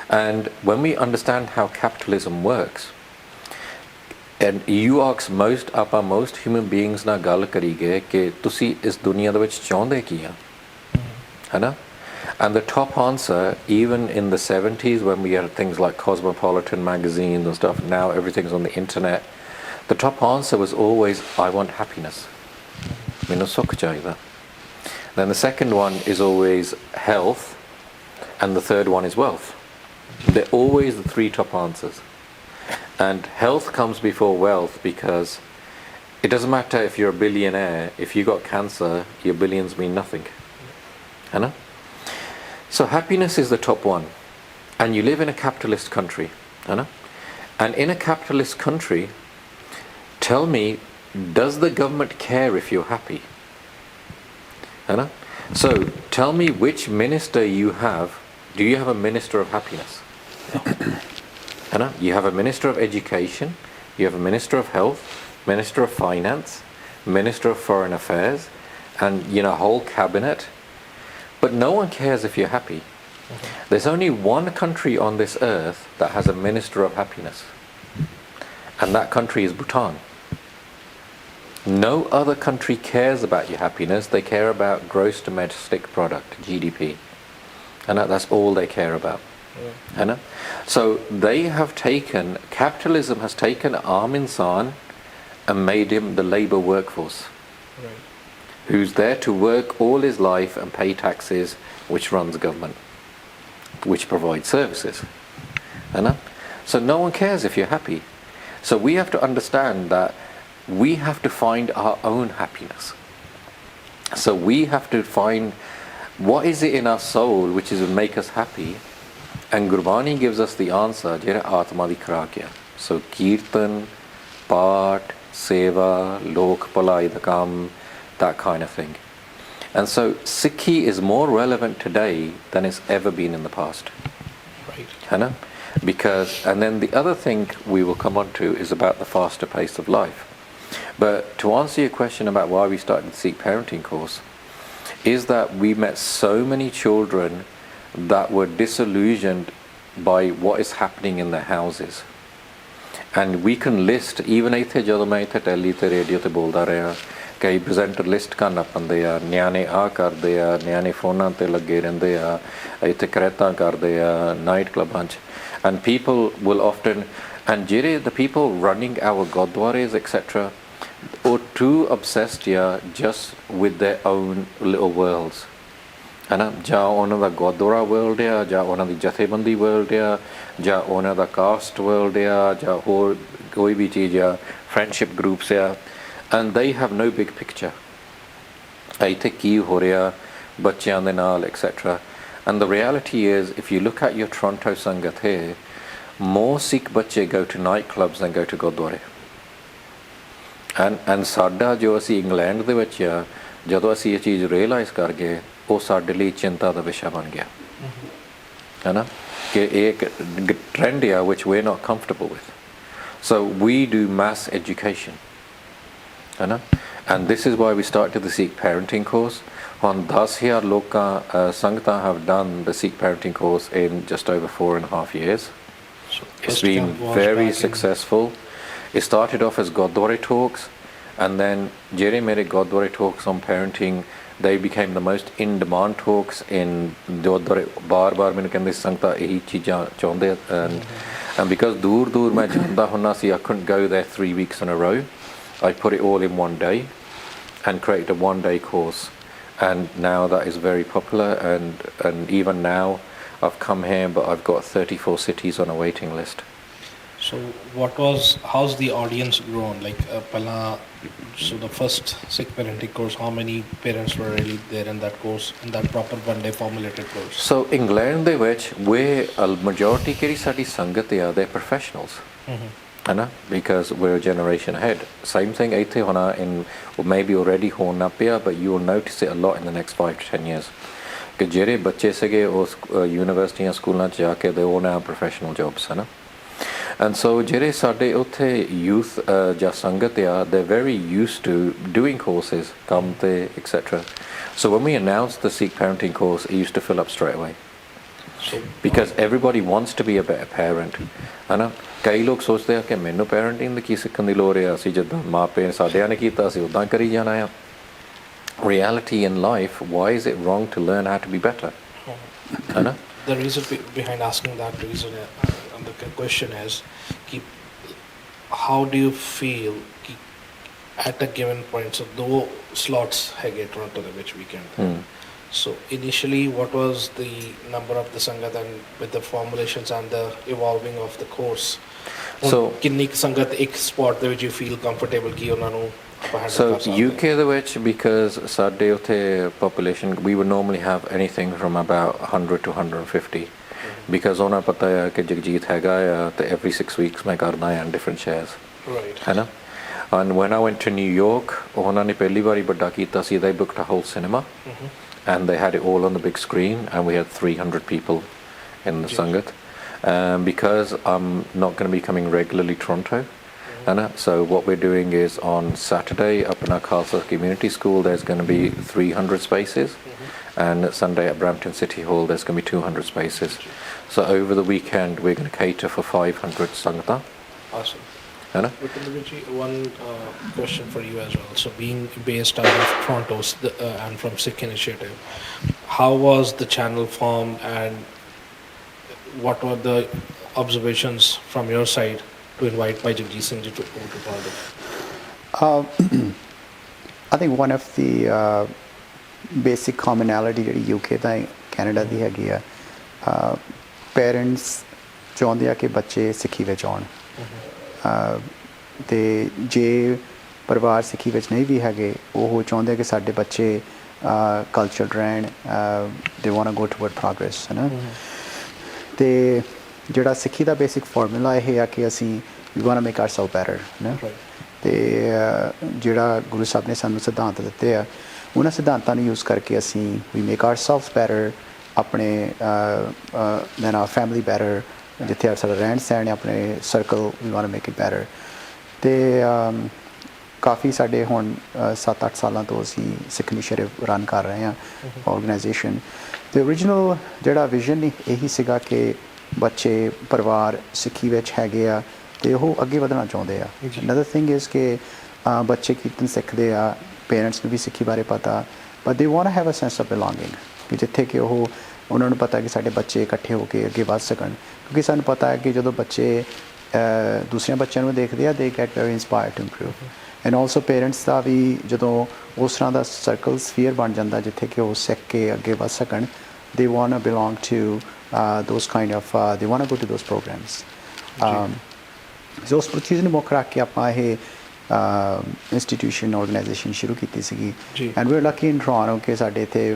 And when we understand how capitalism works, and you ask most human beings na gal karige ke tusi is duniya de vich chaਹੁੰਦੇ ਕੀ ਆ And the top answer, even in the 70s when we had things like Cosmopolitan magazines and stuff, now everything's on the internet, the top answer was always, I want happiness. Mainu sukh chahida. Then the second one is always health, and the third one is wealth. They're always the three top answers. And health comes before wealth because it doesn't matter if you're a billionaire, if you got cancer, your billions mean nothing. So happiness is the top one, and you live in a capitalist country, and in a capitalist country, tell me, does the government care if you're happy? So tell me which minister you have. Do you have a minister of happiness? You have a minister of education, you have a minister of health, minister of finance, minister of foreign affairs, and a whole cabinet. But no one cares if you're happy. There's only one country on this earth that has a minister of happiness, and that country is Bhutan. No other country cares about your happiness. They care about gross domestic product, GDP, and that's all they care about. So they have capitalism has taken Aam Insan and made him the labor workforce. Right. who's there to work all his life and pay taxes, which runs government, which provides services. You know? So no one cares if you're happy. So we have to understand that we have to find our own happiness. So we have to find what is it in our soul which is will make us happy, and Gurbani gives us the answer, jehda Atma di khuraak hai. So Kirtan, Paat, Seva, Lok Palai da Kam, that kind of thing. And so Sikhi is more relevant today than it's ever been in the past. Right. You know? Because, and then the other thing we will come on to is about the faster pace of life. But to answer your question about why we started the Sikh parenting course, is that we met so many children that were disillusioned by what is happening in their houses. And we can list, even ਇੱਥੇ ਜਦੋਂ ਮੈਂ ਇੱਥੇ Tally ਤੇ radio ਤੇ ਬੋਲਦਾ ਰਿਹਾ, ਕਈ presenter list ਕਰਨਾ ਪੈਂਦੇ ਆ, ਨਿਆਣੇ ਆ ਕਰਦੇ ਆ, ਨਿਆਣੇ ਫੋਨਾਂ ਤੇ ਲੱਗੇ ਰਹਿੰਦੇ ਆ, ਇੱਥੇ ਕਰੈਤਾਂ ਕਰਦੇ ਆ, ਨਾਈਟ ਕਲੱਬਾਂ 'ਚ. And people will often, and the people running our Gurdwaras, etc., are too obsessed here just with their own little worlds. ਹੈ ਜਾਂ ਉਹਨਾਂ ਦਾ ਗੁਰਦੁਆਰਾ ਵਰਲਡ ਆ, ਜਾਂ ਉਹਨਾਂ ਦੀ ਜਥੇਬੰਦੀ ਵਰਲਡ ਆ, ਜਾਂ ਉਹਨਾਂ ਦਾ ਕਾਸਟ ਵਰਲਡ ਆ, ਜਾਂ ਹੋਰ ਕੋਈ ਵੀ ਚੀਜ਼ ਆ, ਫਰੈਂਡਸ਼ਿਪ ਗਰੁੱਪਸ ਆ, and they have no big picture. ਇੱਥੇ ਕੀ ਹੋ ਰਿਹਾ ਬੱਚਿਆਂ ਦੇ ਨਾਲ, etc. And the reality is, if you look at your Toronto Sangat here, more Sikh bache go to nightclubs than go to Gurdwara. And ਸਾਡਾ ਜੋ ਅਸੀਂ ਇੰਗਲੈਂਡ ਦੇ ਵਿੱਚ ਆ, ਜਦੋਂ ਅਸੀਂ ਇਹ ਚੀਜ਼ ਰਿਅਲਾਈਜ਼ ਕਰ ਗਏ, ਉਹ ਸਾਡੇ ਲਈ ਚਿੰਤਾ ਦਾ ਵਿਸ਼ਾ ਬਣ ਗਿਆ. ਹੈ ਨਾ ਕਿ ਇਹ ਇੱਕ ਟ੍ਰੈਂਡ ਆ which we're not comfortable with. So we do mass education. ਹੈ ਨਾ, and this is why we started the Sikh parenting course. On 10,000 ਲੋਕਾਂ ਸੰਗਤਾਂ have done the Sikh parenting course in just over 4.5 years. So it's been very successful. It started off as Gurdwara talks, and then ਜਿਹੜੇ ਮੇਰੇ Gurdwara talks on parenting, they became the most in-demand talks in Gurdwara. ਬਾਰ-ਬਾਰ ਮੈਨੂੰ ਕਹਿੰਦੇ ਸੰਗਤਾਂ ਇਹੀ ਚੀਜ਼ਾਂ ਚਾਹੁੰਦੇ, and because ਦੂਰ ਮੈਂ ਜਾਂਦਾ ਹੁੰਦਾ ਸੀ, I couldn't go there 3 weeks in a row. I put it all in one day and created a one-day course. And now that is very popular, and even now I've come here, but I've got 34 cities on a waiting list. So how's the audience grown? Like so the first Sikh parenting course, how many parents were really there in that course, in that proper one-day formulated course? So England ਦੇ ਵਿੱਚ a majority ਕਿਹੜੀ ਸਾਡੀ ਸੰਗਤ ਆ, they're professionals. Because we're a generation ahead. Same thing ਇੱਥੇ ਹੋਣਾ in, or maybe already ਹੋਣ ਲੱਗ ਪਿਆ, but you will notice it a lot in the next 5 to 10 years. ਕਿ ਜਿਹੜੇ ਬੱਚੇ ਸੀਗੇ ਉਸ ਯੂਨੀਵਰਸਿਟੀਆਂ ਸਕੂਲਾਂ 'ਚ ਜਾ ਕੇ they all now professional jobs. And so ਜਿਹੜੇ ਸਾਡੇ ਉੱਥੇ youth ਜਾਂ ਸੰਗਤ ਆ, they're very used to doing courses, ਕੰਮ ਤੇ etc. So when we announced the Sikh parenting course, it used to fill up straight away. Because everybody wants to be a better parent. ਹੈ ਨਾ, ਕਈ ਲੋਕ ਸੋਚਦੇ ਆ ਕਿ ਮੈਨੂੰ ਪੈਰੈਂਟਿੰਗ ਦੀ ਕੀ ਸਿੱਖਣ ਦੀ ਲੋੜ ਆ, ਅਸੀਂ ਜਿੱਦਾਂ ਮਾਪੇ ਸਾਡਿਆਂ ਨੇ ਕੀਤਾ ਅਸੀਂ ਉੱਦਾਂ ਕਰੀ ਜਾਣਾ ਆ. Reality in life, why is it wrong to learn how to be better? ਹੈ ਨਾ. The reason behind asking that reason and the question is, how do you feel at a given point, so ਦੋ slots ਹੈਗੇ Toronto ਦੇ ਵਿੱਚ weekend. So initially, what was the number of the Sangat, and with the formulations and the evolving of the course? So ਕਿੰਨੀ ਸੰਗਤ ਇੱਕ spot ਦੇ ਵਿੱਚ you feel comfortable ਕਿ ਉਹਨਾਂ ਨੂੰ So UK ਦੇ ਵਿੱਚ, because ਸਾਡੇ ਉੱਥੇ population, we would normally have anything from about 100 to 150. Because ਉਹਨਾਂ ਪਤਾ ਹੈ ਕਿ ਜਗਜੀਤ ਹੈਗਾ ਆ ਤੇ every 6 weeks ਮੈਂ ਕਰਦਾ ਆ in different shares. Right. ਹੈ ਨਾ. And when I went to New York, ਉਹਨਾਂ ਨੇ ਪਹਿਲੀ ਵਾਰੀ ਵੱਡਾ ਕੀਤਾ ਸੀ, they booked a whole cinema. And they had it all on the big screen, and we had 300 people in the Sangat. Because I'm not going to be coming regularly to Toronto, so what we're doing is on Saturday up in our Khalsa Community School there's going to be 300 spaces, and Sunday at Brampton City Hall there's going to be 200 spaces. So over the weekend we're going to cater for 500 Sangata. Awesome. One question for you as well. So being based out of Toronto and from Sikh Initiative, how was the channel formed, and what were the observations from your side to invite Bhai Jagjeet Singh ji to Toronto? I think one of the basic commonality ਜਿਹੜੀ UK ਦਾ Canada ਦੀ ਹੈਗੀ ਆ, parents ਚਾਹੁੰਦੇ ਆ ਕਿ ਬੱਚੇ ਸਿੱਖੀ ਵਿੱਚ ਆਉਣ, ਅਤੇ ਜੇ ਪਰਿਵਾਰ ਸਿੱਖੀ ਵਿੱਚ ਨਹੀਂ ਵੀ ਹੈਗੇ, ਉਹ ਚਾਹੁੰਦੇ ਕਿ ਸਾਡੇ ਬੱਚੇ ਕਲਚਰਡ ਰਹਿਣ, they want to go toward progress, ਹੈ ਨਾ। ਅਤੇ ਜਿਹੜਾ ਸਿੱਖੀ ਦਾ ਬੇਸਿਕ ਫਾਰਮੂਲਾ ਇਹ ਆ ਕਿ ਅਸੀਂ we want to make ourself better, ਹੈ ਨਾ। ਅਤੇ ਜਿਹੜਾ ਗੁਰੂ ਸਾਹਿਬ ਨੇ ਸਾਨੂੰ ਸਿਧਾਂਤ ਦਿੱਤੇ ਆ, ਉਹਨਾਂ ਸਿਧਾਂਤਾਂ ਨੂੰ ਯੂਜ਼ ਕਰਕੇ ਅਸੀਂ ਵੀ ਮੇਕ ਆਰਸੈਲਫ ਬੈਟਰ, ਆਪਣੇ ਦੈਨ ਆਰ ਫੈਮਿਲੀ ਬੈਟਰ, ਜਿੱਥੇ ਸਾਡਾ ਰਹਿਣ ਸਹਿਣ, ਆਪਣੇ circle we want to make it better. ਅਤੇ ਕਾਫੀ ਸਾਡੇ ਹੁਣ 7-8 ਸਾਲਾਂ ਤੋਂ ਅਸੀਂ ਸਿੱਖ ਇਨੀਸ਼ੀਏਟਿਵ ਰਨ ਕਰ ਰਹੇ ਹਾਂ ਆਰਗੇਨਾਈਜੇਸ਼ਨ। ਅਤੇ ਓਰੀਜਨਲ ਜਿਹੜਾ ਵਿਜ਼ਨ ਇਹੀ ਸੀਗਾ ਕਿ ਬੱਚੇ ਪਰਿਵਾਰ ਸਿੱਖੀ ਵਿੱਚ ਹੈਗੇ ਆ ਅਤੇ ਉਹ ਅੱਗੇ ਵਧਣਾ ਚਾਹੁੰਦੇ ਆ। ਅਨਦਰ ਥਿੰਗ ਇਜ਼ ਕਿ ਬੱਚੇ ਕੀਰਤਨ ਸਿੱਖਦੇ ਆ, ਪੇਰੈਂਟਸ ਨੂੰ ਵੀ ਸਿੱਖੀ ਬਾਰੇ ਪਤਾ, but they want to have a sense of belonging, ਕਿ ਜਿੱਥੇ ਕਿ ਉਹਨਾਂ ਨੂੰ ਪਤਾ ਕਿ ਸਾਡੇ ਬੱਚੇ ਇਕੱਠੇ ਹੋ ਕੇ ਅੱਗੇ ਵੱਧ ਸਕਣ। ਕਿਉਂਕਿ ਸਾਨੂੰ ਪਤਾ ਹੈ ਕਿ ਜਦੋਂ ਬੱਚੇ ਦੂਸਰਿਆਂ ਬੱਚਿਆਂ ਨੂੰ ਦੇਖਦੇ ਆ, they get very inspired to improve. And also parents ਦਾ ਵੀ ਜਦੋਂ ਉਸ ਤਰ੍ਹਾਂ ਦਾ ਸਰਕਲ ਸਫੀਅਰ ਬਣ ਜਾਂਦਾ ਜਿੱਥੇ ਕਿ ਉਹ ਸਿੱਖ ਕੇ ਅੱਗੇ ਵੱਧ ਸਕਣ, they want to belong to those kind of, they want to go to those programmes. So ਉਸ ਚੀਜ਼ ਨੂੰ ਮੁੱਖ ਰੱਖ ਕੇ ਆਪਾਂ ਇਹ ਇੰਸਟੀਟਿਊਸ਼ਨ ਆਰਗੇਨਾਈਜੇਸ਼ਨ ਸ਼ੁਰੂ ਕੀਤੀ ਸੀਗੀ। And we are lucky in Toronto ਕਿ ਸਾਡੇ ਇੱਥੇ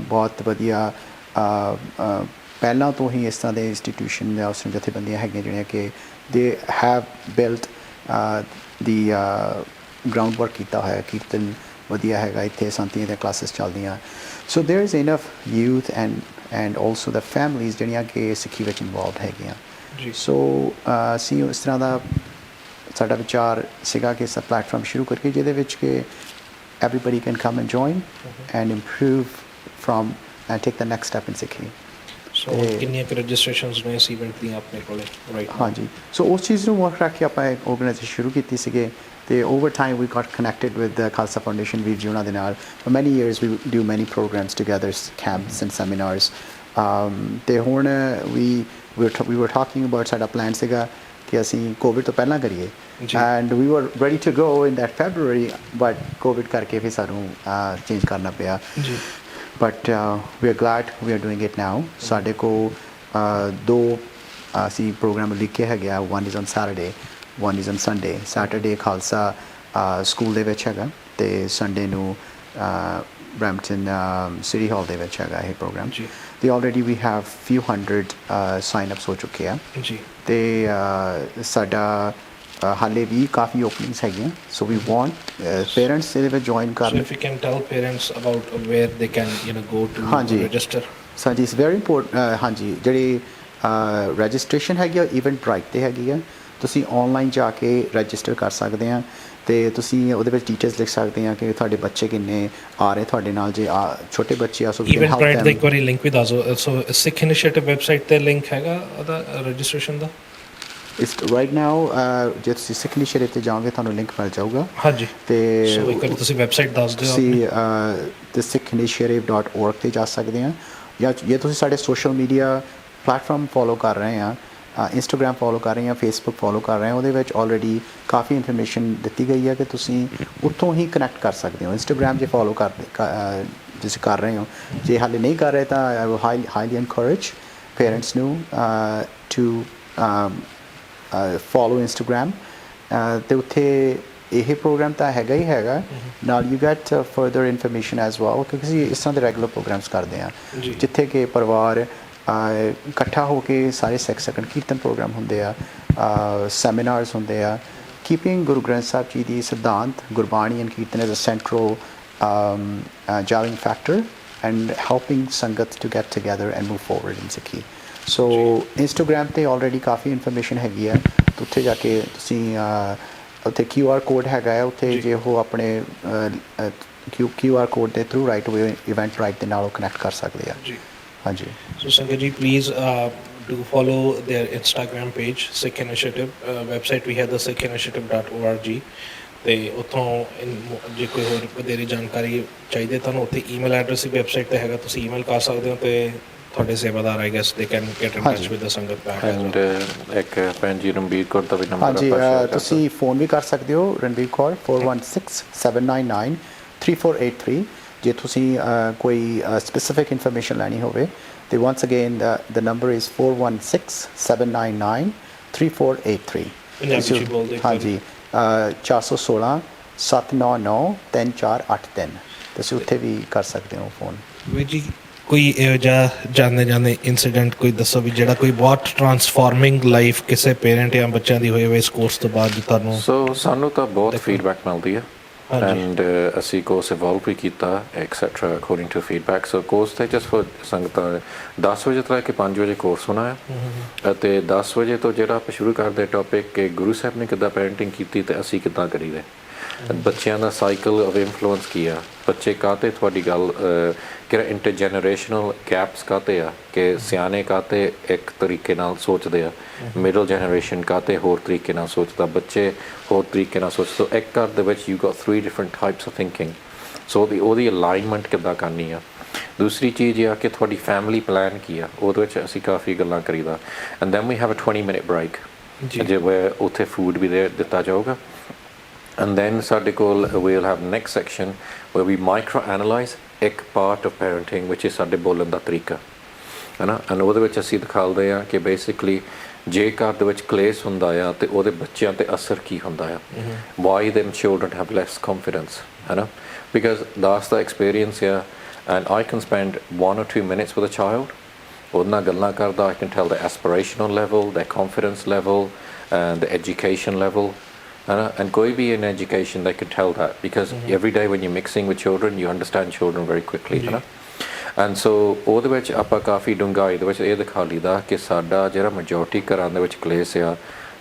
ਬਹੁਤ ਵਧੀਆ ਪਹਿਲਾਂ ਤੋਂ ਹੀ ਇਸ ਤਰ੍ਹਾਂ ਦੇ ਇੰਸਟੀਟਿਊਸ਼ਨ ਜਾਂ ਉਸ ਤਰ੍ਹਾਂ ਜਥੇਬੰਦੀਆਂ ਹੈਗੀਆਂ ਜਿਹੜੀਆਂ ਕਿ they have built the ground work ਕੀਤਾ ਹੋਇਆ। ਕੀਰਤਨ ਵਧੀਆ ਹੈਗਾ ਇੱਥੇ, ਸੰਤੀਆਂ ਦੀਆਂ ਕਲਾਸਿਸ ਚੱਲਦੀਆਂ। So there is enough youth and also the families ਜਿਹੜੀਆਂ ਕਿ ਸਿੱਖੀ ਵਿੱਚ ਇਨਵੋਲਵਡ ਹੈਗੀਆਂ। ਸੋ ਅਸੀਂ ਇਸ ਤਰ੍ਹਾਂ ਦਾ ਸਾਡਾ ਵਿਚਾਰ ਸੀਗਾ ਕਿ ਇਸ ਪਲੈਟਫਾਰਮ ਸ਼ੁਰੂ ਕਰਕੇ ਜਿਹਦੇ ਵਿੱਚ ਕਿ everybody can come and join and improve from and take the next step in Sikhi. So ਕਿੰਨੀਆਂ ਕੁ ਰਜਿਸਟ੍ਰੇਸ਼ਨਸ ਨੇ ਇਸ ਇਵੈਂਟ ਦੀਆਂ ਆਪਣੇ ਕੋਲ ਰਾਈਟ? ਹਾਂਜੀ, ਸੋ ਉਸ ਚੀਜ਼ ਨੂੰ ਮੁੱਖ ਰੱਖ ਕੇ ਆਪਾਂ ਇੱਕ ਆਰਗੇਨਾਈਜੇਸ਼ਨ ਸ਼ੁਰੂ ਕੀਤੀ ਸੀਗੇ। ਅਤੇ over time we got connected with Khalsa Foundation ਵੀਰ ਜੀ ਉਹਨਾਂ ਦੇ ਨਾਲ। For many years we do many programmes together, camps and seminars. ਅਤੇ ਹੁਣ ਵੀ ਵਰ ਟਾਕਿੰਗ ਅਬਾਊਟ, ਸਾਡਾ ਪਲਾਨ ਸੀਗਾ ਕਿ ਅਸੀਂ ਕੋਵਿਡ ਤੋਂ ਪਹਿਲਾਂ ਕਰੀਏ, and we were ready to go in that February, but covid ਕਰਕੇ ਫਿਰ ਸਾਨੂੰ ਚੇਂਜ ਕਰਨਾ ਪਿਆ। But we are glad we are doing it now. ਸਾਡੇ ਕੋਲ ਦੋ ਅਸੀਂ ਪ੍ਰੋਗਰਾਮ ਲਿਖੇ ਹੈਗੇ ਆ, one is on Saturday, one is on Sunday. Saturday Khalsa school ਦੇ ਵਿੱਚ ਹੈਗਾ, ਅਤੇ ਸੰਡੇ ਨੂੰ ਬਰੈਂਪਟਨ ਸਿਟੀ ਹਾਲ ਦੇ ਵਿੱਚ ਹੈਗਾ ਇਹ ਪ੍ਰੋਗਰਾਮ। ਅਤੇ already we have few hundred sign ups ਹੋ ਚੁੱਕੇ ਆ, ਅਤੇ ਸਾਡਾ ਹਾਲੇ ਵੀ ਕਾਫੀ ਓਪਨਿੰਗਸ ਹੈਗੀਆਂ। ਸੋ ਵੀ ਵਾਂਟ ਪੇਰੈਂਟਸ ਇਹਦੇ ਵਿੱਚ ਜੁਆਇਨ ਕਰਨ। If you can tell parents about where they can go to register. ਹਾਂਜੀ, ਇਟਸ ਵੈਰੀ ਇੰਪੋਰਟੈਂਟ। ਹਾਂਜੀ, ਜਿਹੜੀ ਰਜਿਸਟ੍ਰੇਸ਼ਨ ਹੈਗੀ ਆ ਇਵੈਂਟ ਬ੍ਰਾਈਟ 'ਤੇ ਹੈਗੀ ਆ। ਤੁਸੀਂ ਔਨਲਾਈਨ ਜਾ ਕੇ ਰਜਿਸਟਰ ਕਰ ਸਕਦੇ ਆ, ਅਤੇ ਤੁਸੀਂ ਉਹਦੇ ਵਿੱਚ ਡੀਟੇਲਸ ਲਿਖ ਸਕਦੇ ਆ ਕਿ ਤੁਹਾਡੇ ਬੱਚੇ ਕਿੰਨੇ ਆ ਰਹੇ ਤੁਹਾਡੇ ਨਾਲ। ਜੇ ਛੋਟੇ ਬੱਚੇ ਆ, ਸੋ ਇਵੈਂਟ ਬ੍ਰਾਈਟ ਦਾ ਇੱਕ ਵਾਰੀ ਲਿੰਕ ਵੀ ਦੱਸ ਦਿਓ। ਸੋ ਸਿੱਖ ਇਨੀਸ਼ੀਏਟਿਵ ਵੈਬਸਾਈਟ 'ਤੇ ਲਿੰਕ ਹੈਗਾ ਉਹਦਾ ਰਜਿਸਟ੍ਰੇਸ਼ਨ ਦਾ? ਇਸ ਰਾਈਟ ਨਾਓ ਜੇ ਤੁਸੀਂ ਸਿੱਖ ਇਨੀਸ਼ੀਏਟਿਵ 'ਤੇ ਜਾਓਗੇ ਤੁਹਾਨੂੰ ਲਿੰਕ ਮਿਲ ਜਾਊਗਾ। ਹਾਂਜੀ, ਅਤੇ ਸੋ ਇੱਕ ਵਾਰੀ ਤੁਸੀਂ ਵੈਬਸਾਈਟ ਦੱਸ ਦਿਓ। ਤੁਸੀਂ sikhinitiative.org 'ਤੇ ਜਾ ਸਕਦੇ ਆ, ਜਾਂ ਜੇ ਤੁਸੀਂ ਸਾਡੇ ਸੋਸ਼ਲ ਮੀਡੀਆ ਪਲੇਟਫਾਰਮ ਫੋਲੋ ਕਰ ਰਹੇ ਆ, ਇੰਸਟਾਗ੍ਰਾਮ ਫੋਲੋ ਕਰ ਰਹੇ ਆ, ਫੇਸਬੁੱਕ ਫੋਲੋ ਕਰ ਰਹੇ ਆ, ਉਹਦੇ ਵਿੱਚ ਆਲਰੇਡੀ ਕਾਫੀ ਇਨਫੋਰਮੇਸ਼ਨ ਦਿੱਤੀ ਗਈ ਹੈ ਕਿ ਤੁਸੀਂ ਉੱਥੋਂ ਹੀ ਕਨੈਕਟ ਕਰ ਸਕਦੇ ਹੋ। ਇੰਸਟਾਗ੍ਰਾਮ ਜੇ ਫੋਲੋ ਤੁਸੀਂ ਕਰ ਰਹੇ ਹੋ, ਜੇ ਹਾਲੇ ਨਹੀਂ ਕਰ ਰਹੇ ਤਾਂ I will highly encourage parents ਨੂੰ ਟੂ ਫੋਲੋ ਇੰਸਟਾਗ੍ਰਾਮ। ਅਤੇ ਉੱਥੇ ਇਹ ਪ੍ਰੋਗਰਾਮ ਤਾਂ ਹੈਗਾ ਹੀ ਹੈਗਾ, ਨਾਲ you get further information as well, ਕਿਉਂਕਿ ਅਸੀਂ ਇਸ ਤਰ੍ਹਾਂ ਦੇ ਰੈਗੂਲਰ ਪ੍ਰੋਗਰਾਮਸ ਕਰਦੇ ਹਾਂ ਜਿੱਥੇ ਕਿ ਪਰਿਵਾਰ ਇਕੱਠਾ ਹੋ ਕੇ ਸਾਰੇ ਸਿੱਖ ਸਕਣ। ਕੀਰਤਨ ਪ੍ਰੋਗਰਾਮ ਹੁੰਦੇ ਆ, ਸੈਮੀਨਾਰਸ ਹੁੰਦੇ ਆ, ਕੀਪਿੰਗ ਗੁਰੂ ਗ੍ਰੰਥ ਸਾਹਿਬ ਜੀ ਦੀ ਸਿਧਾਂਤ, Gurbani and kirtan as a central driving factor, and helping ਸੰਗਤ to get together and move forward in ਸਿੱਖੀ। ਸੋ ਇੰਸਟਾਗ੍ਰਾਮ 'ਤੇ ਆਲਰੇਡੀ ਕਾਫੀ ਇਨਫੋਰਮੇਸ਼ਨ ਹੈਗੀ ਆ, ਉੱਥੇ ਜਾ ਕੇ ਤੁਸੀਂ ਉੱਥੇ QR ਕੋਡ ਹੈਗਾ ਆ, ਉੱਥੇ ਜੇ ਉਹ ਆਪਣੇ QR ਕੋਡ ਦੇ ਥਰੂ ਰਾਈਟ ਵੇ ਇਵੈਂਟ ਰਾਈਟ ਦੇ ਨਾਲ ਉਹ ਕਨੈਕਟ ਕਰ ਸਕਦੇ ਆ। ਹਾਂਜੀ, ਸੋ ਸੰਗਤ ਜੀ please do follow their Instagram page, Sikh Initiative. Website we have the sikhinitiative.org, ਅਤੇ ਉੱਥੋਂ ਜੇ ਕੋਈ ਹੋਰ ਵਧੇਰੇ ਜਾਣਕਾਰੀ ਚਾਹੀਦੀ ਤੁਹਾਨੂੰ ਉੱਥੇ ਈਮੇਲ ਐਡਰੈਸ ਵੀ ਵੈਬਸਾਈਟ 'ਤੇ ਹੈਗਾ, ਤੁਸੀਂ ਈਮੇਲ ਕਰ ਸਕਦੇ ਹੋ, ਅਤੇ ਤੁਹਾਡੇ ਸੇਵਾਦਾਰ I guess they can get in touch with the ਸੰਗਤ ਬੈਕ। ਐਂਡ ਇੱਕ ਭੈਣ ਜੀ ਰਣਬੀਰ ਕੌਰ ਦਾ ਵੀ ਨੰਬਰ ਹਾਂਜੀ, ਤੁਸੀਂ ਫੋਨ ਵੀ ਕਰ ਸਕਦੇ ਹੋ, ਰਣਬੀਰ ਕੌਰ 416799 3483 ਜੇ ਤੁਸੀਂ ਕੋਈ ਸਪੈਸੀਫਿਕ ਇਨਫੋਰਮੇਸ਼ਨ ਲੈਣੀ ਹੋਵੇ ਤੇ once again the number is 4167993483 Punjabi 'ਚ ਬੋਲ ਦਿਓ ਇੱਕ ਵਾਰੀ। ਹਾਂਜੀ 416 799 3483 ਤੁਸੀਂ ਉੱਥੇ ਵੀ ਕਰ ਸਕਦੇ ਹੋ ਫੋਨ। ਵੀਰ ਜੀ ਕੋਈ ਇਹੋ ਜਿਹਾ ਜਾਂਦੇ ਇਨਸੀਡੈਂਟ ਕੋਈ ਦੱਸੋ ਵੀ ਜਿਹੜਾ ਕੋਈ ਬਹੁਤ ਟਰਾਂਸਫਾਰਮਿੰਗ ਲਾਈਫ ਕਿਸੇ ਪੇਰੈਂਟ ਜਾਂ ਬੱਚਿਆਂ ਦੀ ਹੋਈ ਹੋਵੇ ਇਸ ਕੋਰਸ ਤੋਂ ਬਾਅਦ ਤੁਹਾਨੂੰ? ਸੋ ਸਾਨੂੰ ਤਾਂ ਬਹੁਤ ਦੇਖੋ। ਫੀਡਬੈਕ ਮਿਲਦੀ ਹੈ ਹਾਂਜੀ। ਐਂਡ ਅਸੀਂ ਕੋਰਸ ਇਵੋਲਵ ਵੀ ਕੀਤਾ etcetera according to feedback. So course ਤੇ ਜਸਟ ਫॉर ਸੰਗਤਾਂ 10 ਵਜੇ ਤੋਂ ਲੈ ਕੇ 5 ਵਜੇ ਕੋਰਸ ਹੋਣਾ ਹੈ ਅਤੇ 10 ਵਜੇ ਤੋਂ ਜਿਹੜਾ ਆਪਾਂ ਸ਼ੁਰੂ ਕਰਦੇ ਟੌਪਿਕ ਕਿ ਗੁਰੂ ਸਾਹਿਬ ਨੇ ਕਿੱਦਾਂ ਪੈਰੈਂਟਿੰਗ ਕੀਤੀ ਤੇ ਅਸੀਂ ਕਿੱਦਾਂ ਕਰੀਦੇ, ਬੱਚਿਆਂ ਦਾ ਸਾਈਕਲ ਆਫ ਇਨਫਲੂਐਂਸ ਕੀ ਆ, ਬੱਚੇ ਕਾਹਤੇ ਤੁਹਾਡੀ ਗੱਲ ਕਿਹੜਾ ਇੰਟਰਜਨਰੇਸ਼ਨਲ ਗੈਪਸ ਕਾਹਤੇ ਆ ਕਿ ਸਿਆਣੇ ਕਾਹਤੇ ਇੱਕ ਤਰੀਕੇ ਨਾਲ ਸੋਚਦੇ ਆ, ਮਿਡਲ ਜਨਰੇਸ਼ਨ ਕਾਹਤੇ ਹੋਰ ਤਰੀਕੇ ਨਾਲ ਸੋਚਦਾ, ਬੱਚੇ ਹੋਰ ਤਰੀਕੇ ਨਾਲ ਸੋਚਦੇ। ਸੋ ਇੱਕ ਘਰ ਦੇ ਵਿੱਚ you got 3 different types of thinking. So ਉਹਦੀ ਅਲਾਈਨਮੈਂਟ ਕਿੱਦਾਂ ਕਰਨੀ ਆ। ਦੂਸਰੀ ਚੀਜ਼ ਇਹ ਆ ਕਿ ਤੁਹਾਡੀ ਫੈਮਿਲੀ ਪਲਾਨ ਕੀ ਆ, ਉਹਦੇ ਵਿੱਚ ਅਸੀਂ ਕਾਫੀ ਗੱਲਾਂ ਕਰੀਦਾ। And then we have a 20 minute break ਜਿਵੇਂ ਉੱਥੇ ਫੂਡ ਵੀ ਦਿੱਤਾ ਜਾਊਗਾ। And then ਸਾਡੇ ਕੋਲ we'll have next section where we micro analyze ਇੱਕ part of parenting which is ਸਾਡੇ ਬੋਲਣ ਦਾ ਤਰੀਕਾ ਹੈ ਨਾ। ਐਂਡ ਉਹਦੇ ਵਿੱਚ ਅਸੀਂ ਦਿਖਾਉਂਦੇ ਹਾਂ ਕਿ ਬੇਸਿਕਲੀ ਜੇ ਘਰ ਦੇ ਵਿੱਚ ਕਲੇਸ਼ ਹੁੰਦਾ ਆ ਤੇ ਉਹਦੇ ਬੱਚਿਆਂ 'ਤੇ ਅਸਰ ਕੀ ਹੁੰਦਾ ਆ, why them children have less confidence ਹੈ ਨਾ, because that's the experience ਆ। and I can spend 1 or 2 minutes with a child, ਉਹਦੇ ਨਾਲ ਗੱਲਾਂ ਕਰਦਾ, I can tell the aspirational level, their confidence level and the education level. And koi bhi in education they can tell that because every day when you're mixing with children you understand children very quickly hai na. And so ਉਹਦੇ ਵਿੱਚ ਆਪਾਂ ਕਾਫੀ ਡੂੰਘਾਈ ਦੇ ਵਿੱਚ ਇਹ ਦਿਖਾ ਲਈਦਾ ਕਿ ਸਾਡਾ ਜਿਹੜਾ ਮੈਜੋਰਟੀ ਘਰਾਂ ਦੇ ਵਿੱਚ ਕਲੇਸ਼ ਆ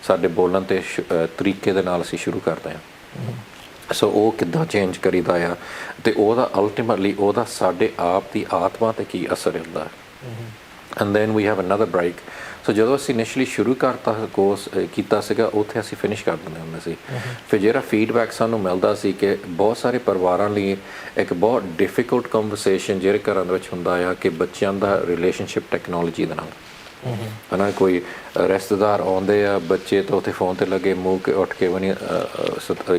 ਸਾਡੇ ਬੋਲਣ ਤੇ ਤਰੀਕੇ ਦੇ ਨਾਲ ਅਸੀਂ ਸ਼ੁਰੂ ਕਰਦੇ ਹਾਂ। ਸੋ ਉਹ ਕਿੱਦਾਂ ਚੇਂਜ ਕਰੀਦਾ ਆ ਤੇ ਉਹਦਾ ਅਲਟੀਮੇਟਲੀ ਉਹਦਾ ਸਾਡੇ ਆਪ ਦੀ ਆਤਮਾ ਤੇ ਕੀ ਅਸਰ ਹੁੰਦਾ ਹੈ। And then we have another break. So ਜਦੋਂ ਅਸੀਂ ਇਨੀਸ਼ੀਅਲੀ ਸ਼ੁਰੂ ਕਰਤਾ ਕੋਰਸ ਕੀਤਾ ਸੀਗਾ ਉੱਥੇ ਅਸੀਂ ਫਿਨਿਸ਼ ਕਰ ਦਿੰਦੇ ਹੁੰਦੇ ਸੀ। ਫਿਰ ਜਿਹੜਾ ਫੀਡਬੈਕ ਸਾਨੂੰ ਮਿਲਦਾ ਸੀ ਕਿ ਬਹੁਤ ਸਾਰੇ ਪਰਿਵਾਰਾਂ ਲਈ ਇੱਕ ਬਹੁਤ ਡਿਫਿਕਲਟ ਕਨਵਰਸੇਸ਼ਨ ਜਿਹੜੇ ਘਰਾਂ ਦੇ ਵਿੱਚ ਹੁੰਦਾ ਆ ਕਿ ਬੱਚਿਆਂ ਦਾ ਰਿਲੇਸ਼ਨਸ਼ਿਪ ਟੈਕਨੋਲੋਜੀ ਦੇ ਨਾਲ ਹੈ ਨਾ। ਕੋਈ ਰਿਸ਼ਤੇਦਾਰ ਆਉਂਦੇ ਆ ਬੱਚੇ ਤਾਂ ਉੱਥੇ ਫੋਨ 'ਤੇ ਲੱਗੇ ਮੂੰਹ ਕੇ ਉੱਠ ਕੇ ਵੀ ਨਹੀਂ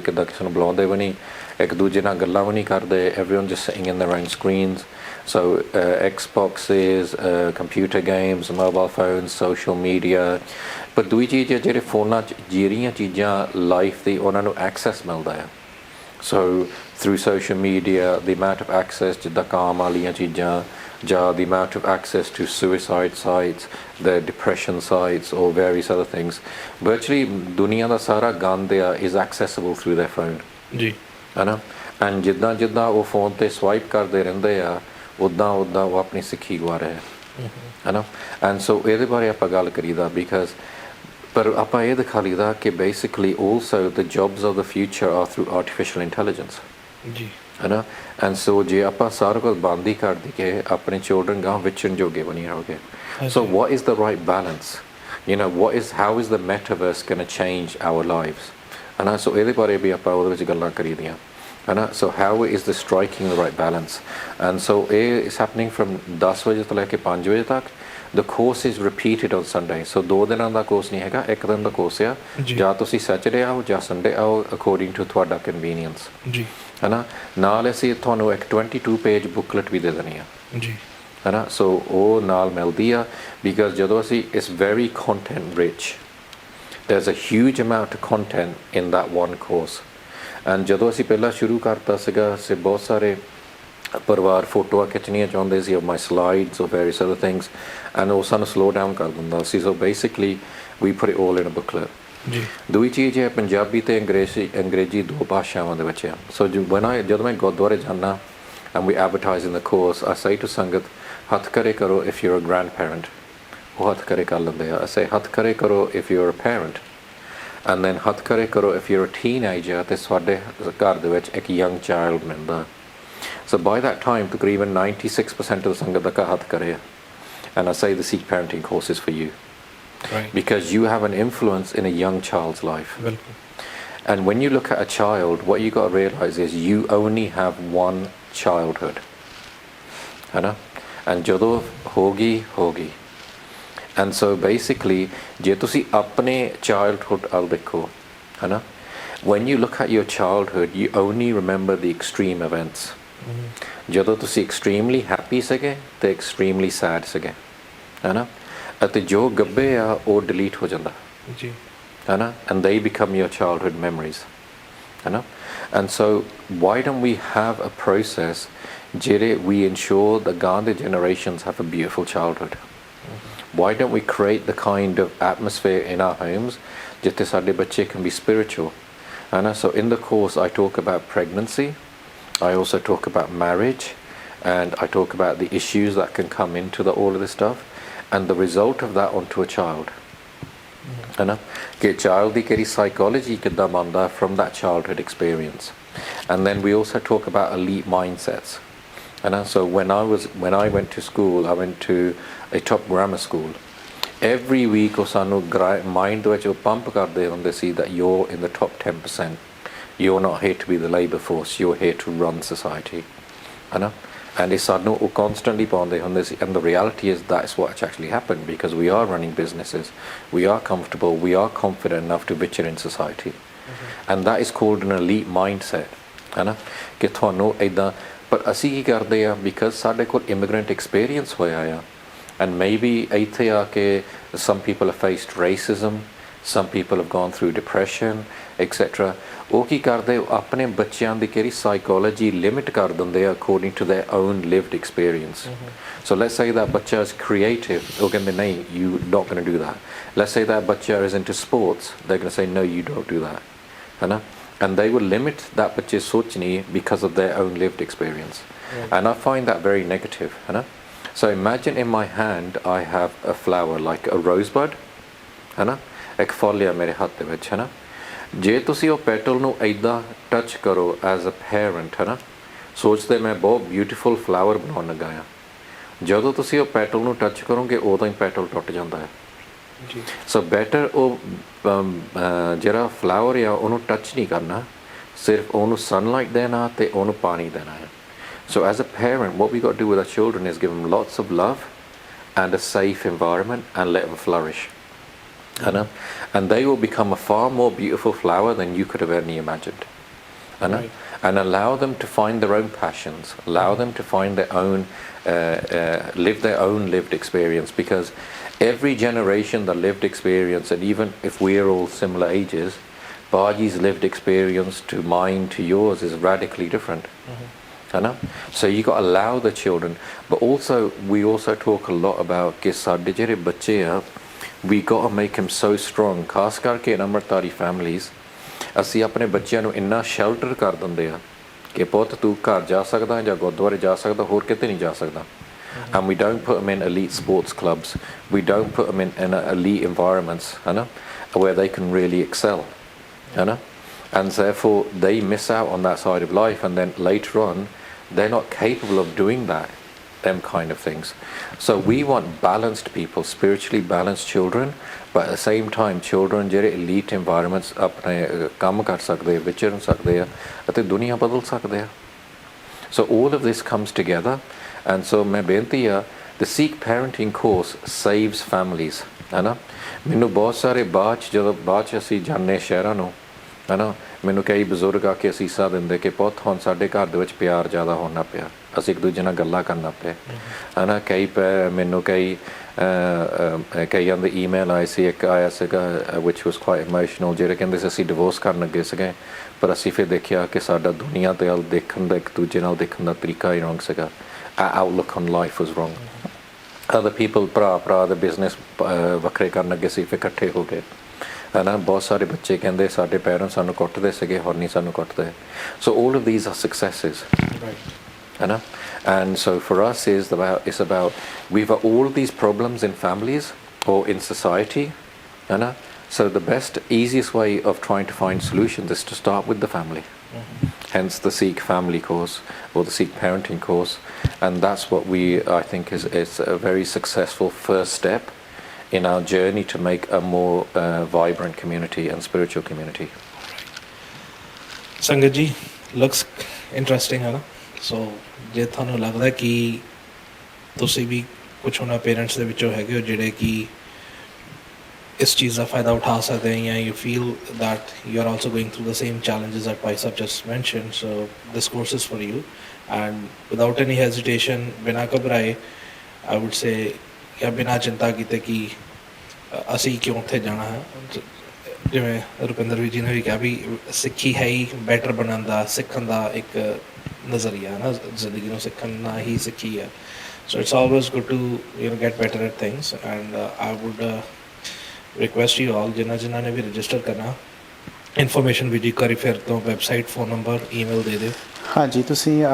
ਕਿੱਦਾਂ ਕਿਸੇ ਨੂੰ ਬੁਲਾਉਂਦੇ ਵੀ ਨਹੀਂ, ਇੱਕ ਦੂਜੇ ਨਾਲ ਗੱਲਾਂ ਵੀ ਨਹੀਂ ਕਰਦੇ, everyone just sitting in their own screens. So Xboxes, computer games, mobile phones, social media. ਪਰ ਦੂਜੀ ਚੀਜ਼ ਹੈ ਜਿਹੜੇ ਫੋਨਾਂ 'ਚ ਜਿਹੜੀਆਂ ਚੀਜ਼ਾਂ ਲਾਈਫ ਦੀ ਉਹਨਾਂ ਨੂੰ ਐਕਸੈਸ ਮਿਲਦਾ ਆ। So through social media the amount of access ਜਿੱਦਾਂ ਕਾਮ ਵਾਲੀਆਂ ਚੀਜ਼ਾਂ ਜਾਂ the amount of access to suicide sites, the depression sites or various other things. Virtually ਦੁਨੀਆ ਦਾ ਸਾਰਾ ਗੰਦ ਆ is accessible through their phone. ਜੀ ਹੈ ਨਾ। ਐਂਡ ਜਿੱਦਾਂ ਉਹ ਫੋਨ 'ਤੇ ਸਵਾਈਪ ਕਰਦੇ ਰਹਿੰਦੇ ਆ ਉੱਦਾਂ ਉਹ ਆਪਣੀ ਸਿੱਖੀ ਗਵਾ ਰਹੇ ਹੈ ਨਾ। ਐਂਡ ਸੋ ਇਹਦੇ ਬਾਰੇ ਆਪਾਂ ਗੱਲ ਕਰੀਦਾ ਬਿਕਾਜ਼ ਪਰ ਆਪਾਂ ਇਹ ਦਿਖਾ ਲਈਦਾ ਕਿ basically also the jobs of the future are through artificial intelligence ਜੀ ਹੈ ਨਾ। ਐਂਡ ਸੋ ਜੇ ਆਪਾਂ ਸਾਰਾ ਕੁਝ ਬੰਦ ਹੀ ਕਰ ਦਈਏ ਆਪਣੇ ਚਿਲਡਰਨ ਗਾਂ ਵਿਚਰਨ ਜੋਗੇ ਬਣੀ ਰਹੋਗੇ। So what is the right balance, you know how is the metaverse going to change our lives ਹੈ ਨਾ। ਸੋ ਇਹਦੇ ਬਾਰੇ ਵੀ ਆਪਾਂ ਉਹਦੇ ਵਿੱਚ ਗੱਲਾਂ ਕਰੀਦੀਆਂ ਹੈ ਨਾ। So how is the striking the right balance. And so ਇਹ ਇਜ਼ ਹੈਪਨਿੰਗ ਫਰਮ 10 ਵਜੇ ਤੋਂ ਲੈ ਕੇ 5 ਵਜੇ ਤੱਕ। The course is repeated on Sunday. So 2 ਦਿਨਾਂ ਦਾ ਕੋਰਸ ਨਹੀਂ ਹੈਗਾ, 1 ਦਿਨ ਦਾ ਕੋਰਸ ਆ। ਜਾਂ ਤੁਸੀਂ ਸੈਚਰਡੇ ਆਓ ਜਾਂ ਸੰਡੇ ਆਓ ਅਕੋਰਡਿੰਗ ਟੂ ਤੁਹਾਡਾ ਕਨਵੀਨੀਅੰਸ ਜੀ ਹੈ ਨਾ। ਨਾਲ ਅਸੀਂ ਤੁਹਾਨੂੰ ਇੱਕ 22 ਪੇਜ ਬੁੱਕਲੇਟ ਵੀ ਦੇ ਦੇਣੀ ਆ ਜੀ ਹੈ ਨਾ। ਸੋ ਉਹ ਨਾਲ ਮਿਲਦੀ ਆ ਬਿਕਾਜ਼ ਜਦੋਂ ਅਸੀਂ it's very content rich, there's a huge amount of content in that one course. And ਜਦੋਂ ਅਸੀਂ ਪਹਿਲਾਂ ਸ਼ੁਰੂ ਕਰਤਾ ਸੀਗਾ ਸੇ ਬਹੁਤ ਸਾਰੇ ਪਰਿਵਾਰ ਫੋਟੋਆਂ ਖਿੱਚਣੀਆਂ ਚਾਹੁੰਦੇ ਸੀ of my slides or various other things and ਉਹ ਸਾਨੂੰ ਸਲੋ ਡਾਊਨ ਕਰ ਦਿੰਦਾ ਸੀ। So basically we put it all in a booklet. ਜੀ ਦੂਜੀ ਚੀਜ਼ ਹੈ ਪੰਜਾਬੀ ਅਤੇ ਅੰਗਰੇਜ਼ੀ 2 ਭਾਸ਼ਾਵਾਂ ਦੇ ਵਿੱਚ ਆ। ਸੋ ਜਦੋਂ ਮੈਂ ਗੁਰਦੁਆਰੇ ਜਾਂਦਾ and we advertise in the course I say to sangat ਹੱਥ ਖੜੇ ਕਰੋ if you are a grandparent. ਉਹ ਹੱਥ ਖੜੇ ਕਰ ਲੈਂਦੇ ਆ। ਅਸੀਂ ਹੱਥ ਖੜੇ ਕਰੋ if you are a parent and then ਹੱਥ ਖੜੇ ਕਰੋ if you are a teenager ਅਤੇ ਸਾਡੇ ਘਰ ਦੇ ਵਿੱਚ ਇੱਕ ਯੰਗ ਚਾਈਲਡ ਰਹਿੰਦਾ। So by that time, ਤਕਰੀਬਨ 96% of the ਸੰਗਤ ਦਾ ਹੱਥ ਕਰੇ। And I say the Sikh parenting course is for you. Right. Because you have an influence in a young child's life. ਬਿਲਕੁਲ And when you look at a child, what you got to realize is you only have one childhood. है ना? And ਜਦੋਂ ਹੋਗੀ. And so basically, ਜੇ ਤੁਸੀਂ ਆਪਣੇ childhood ਵੱਲ ਦੇਖੋ, है ना? when you look at your childhood, you only remember the extreme events. ਜਦੋਂ ਤੁਸੀਂ extremely happy ਸੀਗੇ ਤੇ extremely sad ਸੀਗੇ ਹੈ ਨਾ ਅਤੇ ਜੋ ਗੱਭੇ ਆ ਉਹ delete ਹੋ ਜਾਂਦਾ ਜੀ ਹੈ ਨਾ and they become your childhood memories ਹੈ ਨਾ and so why don't we have a process ਜਿਹੜੇ we ensure the gone generations have a beautiful childhood. Why don't we create the kind of atmosphere in our homes ਜਿੱਥੇ ਸਾਡੇ ਬੱਚੇ can be spiritual ਹੈ ਨਾ so in the course I talk about pregnancy. I also talk about marriage and I talk about the issues that can come into all of this stuff and the result of that onto a child. That child ਦੀ ਕਿਹੜੀ psychology ਕਿੱਦਾਂ ਬਣਦਾ from that childhood experience. And then we also talk about elite mindsets. So when I went to school, I went to a top grammar school. Every week ਉਹ ਸਾਨੂੰ mind ਵਿੱਚ ਉਹ pump ਕਰਦੇ ਹੁੰਦੇ ਸੀ that you're in the top 10%. You're not here to be the labour force, you're here to run society. And it's constantly and the reality is that's what's actually happened because we are running businesses, we are comfortable, we are confident enough to venture in society. And that is called an elite mindset. ਕਿ ਤੁਹਾਨੂੰ ਇੱਦਾਂ ਪਰ ਅਸੀਂ ਕੀ ਕਰਦੇ ਆ because ਸਾਡੇ ਕੋਲ immigrant experience ਹੋਇਆ ਆ and maybe ਇੱਥੇ ਆ ਕੇ some people have faced racism, some people have gone through depression, etc. ਉਹ ਕੀ ਕਰਦੇ ਆਪਣੇ ਬੱਚਿਆਂ ਦੀ ਕਿਹੜੀ psychology limit ਕਰ ਦਿੰਦੇ ਆ according to their own lived experience. So let's say that ਬੱਚਾ is creative, ਉਹ ਕਹਿੰਦੇ ਨਹੀਂ you're not going to do that. Let's say that ਬੱਚਾ is into sports, they're going to say no you don't do that. ਹੈ ਨਾ and they will limit that ਬੱਚੇ ਸੋਚਣੀ because of their own lived experience. And I find that very negative. ਹੈ ਨਾ so imagine in my hand I have a flower like a rosebud. ਹੈ ਨਾ ਇੱਕ ਫੁੱਲ ਆ ਮੇਰੇ ਹੱਥ ਦੇ ਵਿੱਚ ਹੈ ਨਾ ਜੇ ਤੁਸੀਂ ਉਹ ਪੈਟਲ ਨੂੰ ਇੱਦਾਂ ਟੱਚ ਕਰੋ ਐਜ਼ ਅ ਪੈਰੈਂਟ ਹੈ ਨਾ ਸੋਚਦੇ ਮੈਂ ਬਹੁਤ ਬਿਊਟੀਫੁਲ ਫਲਾਵਰ ਬਣਾਉਣ ਲੱਗਾ ਆ ਜਦੋਂ ਤੁਸੀਂ ਉਹ ਪੈਟਲ ਨੂੰ ਟੱਚ ਕਰੋਗੇ ਉਦੋਂ ਹੀ ਪੈਟਲ ਟੁੱਟ ਜਾਂਦਾ ਹੈ ਜੀ ਸੋ ਬੈਟਰ ਉਹ ਜਿਹੜਾ ਫਲਾਵਰ ਆ ਉਹਨੂੰ ਟੱਚ ਨਹੀਂ ਕਰਨਾ ਸਿਰਫ ਉਹਨੂੰ ਸਨਲਾਈਟ ਦੇਣਾ ਤੇ ਉਹਨੂੰ ਪਾਣੀ ਦੇਣਾ ਹੈ so as a parent what we got to do with our children is give them lots of love and a safe environment and let them flourish. And they will become a far more beautiful flower than you could have any imagined. Right. And allow them to find their own passions, allow them to find their own, live their own lived experience because every generation the lived experience and even if we are all similar ages, Baji's lived experience to mine to yours is radically different. So you got to allow the children but also we also talk a lot about ਕਿ ਸਾਡੇ ਜਿਹੜੇ ਬੱਚੇ ਆ we got to make him so strong ਖਾਸ ਕਰਕੇ in Amritari families ਅਸੀਂ ਆਪਣੇ ਬੱਚਿਆਂ ਨੂੰ ਇੰਨਾ ਸ਼ੈਲਟਰ ਕਰ ਦਿੰਦੇ ਆ ਕਿ ਪੁੱਤ ਤੂੰ ਘਰ ਜਾ ਸਕਦਾ ਜਾਂ ਗੁਰਦੁਆਰੇ ਜਾ ਸਕਦਾ ਹੋਰ ਕਿਤੇ ਨਹੀਂ ਜਾ ਸਕਦਾ and we don't put them in elite sports clubs we don't put them in elite environments where they can really excel and therefore they miss out on that side of life and then later on they're not capable of doing that them kind of things. So we want balanced people, spiritually balanced children, but at the same time children ਜਿਹੜੇ elite environments ਆਪਣੇ ਕੰਮ ਕਰ ਸਕਦੇ ਵਿਚਰ ਸਕਦੇ ਆ ਅਤੇ ਦੁਨੀਆ ਬਦਲ ਸਕਦੇ ਆ so all of this comes together and so ਮੈਂ ਬੇਨਤੀ ਆ the Sikh parenting course saves families ਹੈ ਨਾ ਮੈਨੂੰ ਬਹੁਤ ਸਾਰੇ ਜਦੋਂ ਬਾਅਦ 'ਚ ਅਸੀਂ ਜਾਂਦੇ ਸ਼ਹਿਰਾਂ ਨੂੰ ਹੈ ਨਾ ਮੈਨੂੰ ਕਈ ਬਜ਼ੁਰਗ ਆ ਕੇ ਅਸੀਸਾਂ ਦਿੰਦੇ ਕਿ ਪੁੱਤ ਹੁਣ ਸਾਡੇ ਘਰ ਦੇ ਵਿੱਚ ਪਿਆਰ ਜ਼ਿਆਦਾ ਹੋਣਾ ਪਿਆ ਅਸੀਂ ਇੱਕ ਦੂਜੇ ਨਾਲ ਗੱਲਾਂ ਕਰਨਾ ਪਏ ਹੈ ਨਾ ਕਈ ਮੈਨੂੰ ਕਈਆਂ ਦੇ ਈਮੇਲ ਆਏ ਸੀ ਇੱਕ ਆਇਆ ਸੀਗਾ which was quite emotional ਜਿਹੜੇ ਕਹਿੰਦੇ ਸੀ ਅਸੀਂ ਡਿਵੋਰਸ ਕਰਨ ਲੱਗੇ ਸੀਗੇ ਪਰ ਅਸੀਂ ਫਿਰ ਦੇਖਿਆ ਕਿ ਸਾਡਾ ਦੁਨੀਆ ਤੇ ਵੱਲ ਦੇਖਣ ਦਾ ਇੱਕ ਦੂਜੇ ਨਾਲ ਦੇਖਣ ਦਾ ਤਰੀਕਾ ਹੀ ਰੋਂਗ ਸੀਗਾ our outlook on life was wrong other people ਭਰਾ ਦੇ ਬਿਜ਼ਨਸ ਵੱਖਰੇ ਕਰਨ ਲੱਗੇ ਸੀ ਫਿਰ ਇਕੱਠੇ ਹੋ ਗਏ ਹੈ ਨਾ ਬਹੁਤ ਸਾਰੇ ਬੱਚੇ ਕਹਿੰਦੇ ਸਾਡੇ ਪੈਰੈਂਟਸ ਸਾਨੂੰ ਕੁੱਟਦੇ ਸੀਗੇ ਹੁਣ ਨਹੀਂ ਸਾਨੂੰ ਕੁੱਟਦੇ so all of these are successes and so for us it's about we've got all these problems in families or in society so the best easiest way of trying to find solutions is to start with the family hence the Sikh family course or the Sikh parenting course and that's what I think is a very successful first step in our journey to make a more vibrant community and spiritual community. Sangat ji, looks interesting है ना so ਜੇ ਤੁਹਾਨੂੰ ਲੱਗਦਾ ਕਿ ਤੁਸੀਂ ਵੀ ਕੁਝ ਉਹਨਾਂ parents ਦੇ ਵਿੱਚੋਂ ਹੈਗੇ ਹੋ ਜਿਹੜੇ ਕਿ इस चीज़ का फ़ायदा उठा सकते हैं, या you feel that you are also going through the same challenges that भाई साहब just mentioned, so this course is for you. And without any hesitation, बिना घबराए, I would say, या बिना चिंता ਕੀਤੇ कि ਅਸੀਂ ਕਿਉਂ ਉੱਥੇ ਜਾਣਾ ਹੈ, ਜਿਵੇਂ ਰੁਪਿੰਦਰ ਵੀ ਜੀ ਨੇ ਵੀ ਕਿਹਾ ਵੀ ਸਿੱਖੀ ਹੈ ਹੀ ਬੈਟਰ ਬਣਨ ਦਾ, ਸਿੱਖਣ ਦਾ ਇੱਕ ਨਜ਼ਰੀਆ ਹੈ ਨਾ, ਜ਼ਿੰਦਗੀ ਨੂੰ ਸਿੱਖਣਾ ਹੀ ਸਿੱਖੀ ਹੈ. So it's always good to get better at things, and I would request you all, ਜਿਨ੍ਹਾਂ ਨੇ ਵੀ ਰਜਿਸਟਰ ਕਰਨਾ, ਇਨਫੋਰਮੇਸ਼ਨ ਵੀ ਜੀ ਕਰੀ ਫਿਰ ਤੋਂ ਵੈਬਸਾਈਟ, ਫੋਨ ਨੰਬਰ, ਈਮੇਲ ਦੇ ਦਿਓ. ਹਾਂਜੀ, ਤੁਸੀਂ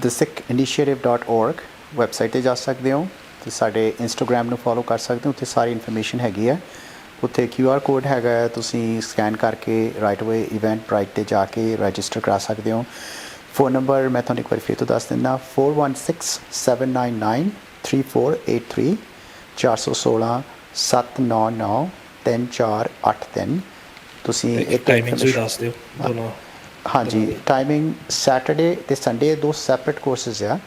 thesikinitiative.org ਵੈਬਸਾਈਟ 'ਤੇ ਜਾ ਸਕਦੇ ਹੋ ਅਤੇ ਸਾਡੇ ਇੰਸਟਾਗ੍ਰਾਮ ਨੂੰ ਫੋਲੋ ਕਰ ਸਕਦੇ ਹੋ, ਉੱਥੇ ਸਾਰੀ ਇਨਫੋਰਮੇਸ਼ਨ ਹੈਗੀ ਹੈ. ਉੱਥੇ QR ਕੋਡ ਹੈਗਾ ਹੈ, ਤੁਸੀਂ ਸਕੈਨ ਕਰਕੇ ਰਾਈਟ ਅਵੇ ਇਵੈਂਟਬ੍ਰਾਈਟ 'ਤੇ ਜਾ ਕੇ ਰਜਿਸਟਰ ਕਰਾ ਸਕਦੇ ਹੋ. ਫ਼ੋਨ ਨੰਬਰ ਮੈਂ ਤੁਹਾਨੂੰ ਇੱਕ ਵਾਰੀ ਫਿਰ ਤੋਂ ਦੱਸ ਦਿੰਦਾ, 4167993483, 416-799-3483. ਤੁਸੀਂ ਇੱਕ ਟਾਈਮਿੰਗਸ ਵੀ ਦੱਸ ਦਿਓ ਦੋਨੋਂ. ਹਾਂਜੀ, ਟਾਈਮਿੰਗ ਸੈਟਰਡੇ ਅਤੇ ਸੰਡੇ ਦੋ ਸੈਪਰੇਟ ਕੋਰਸਿਸ ਆ.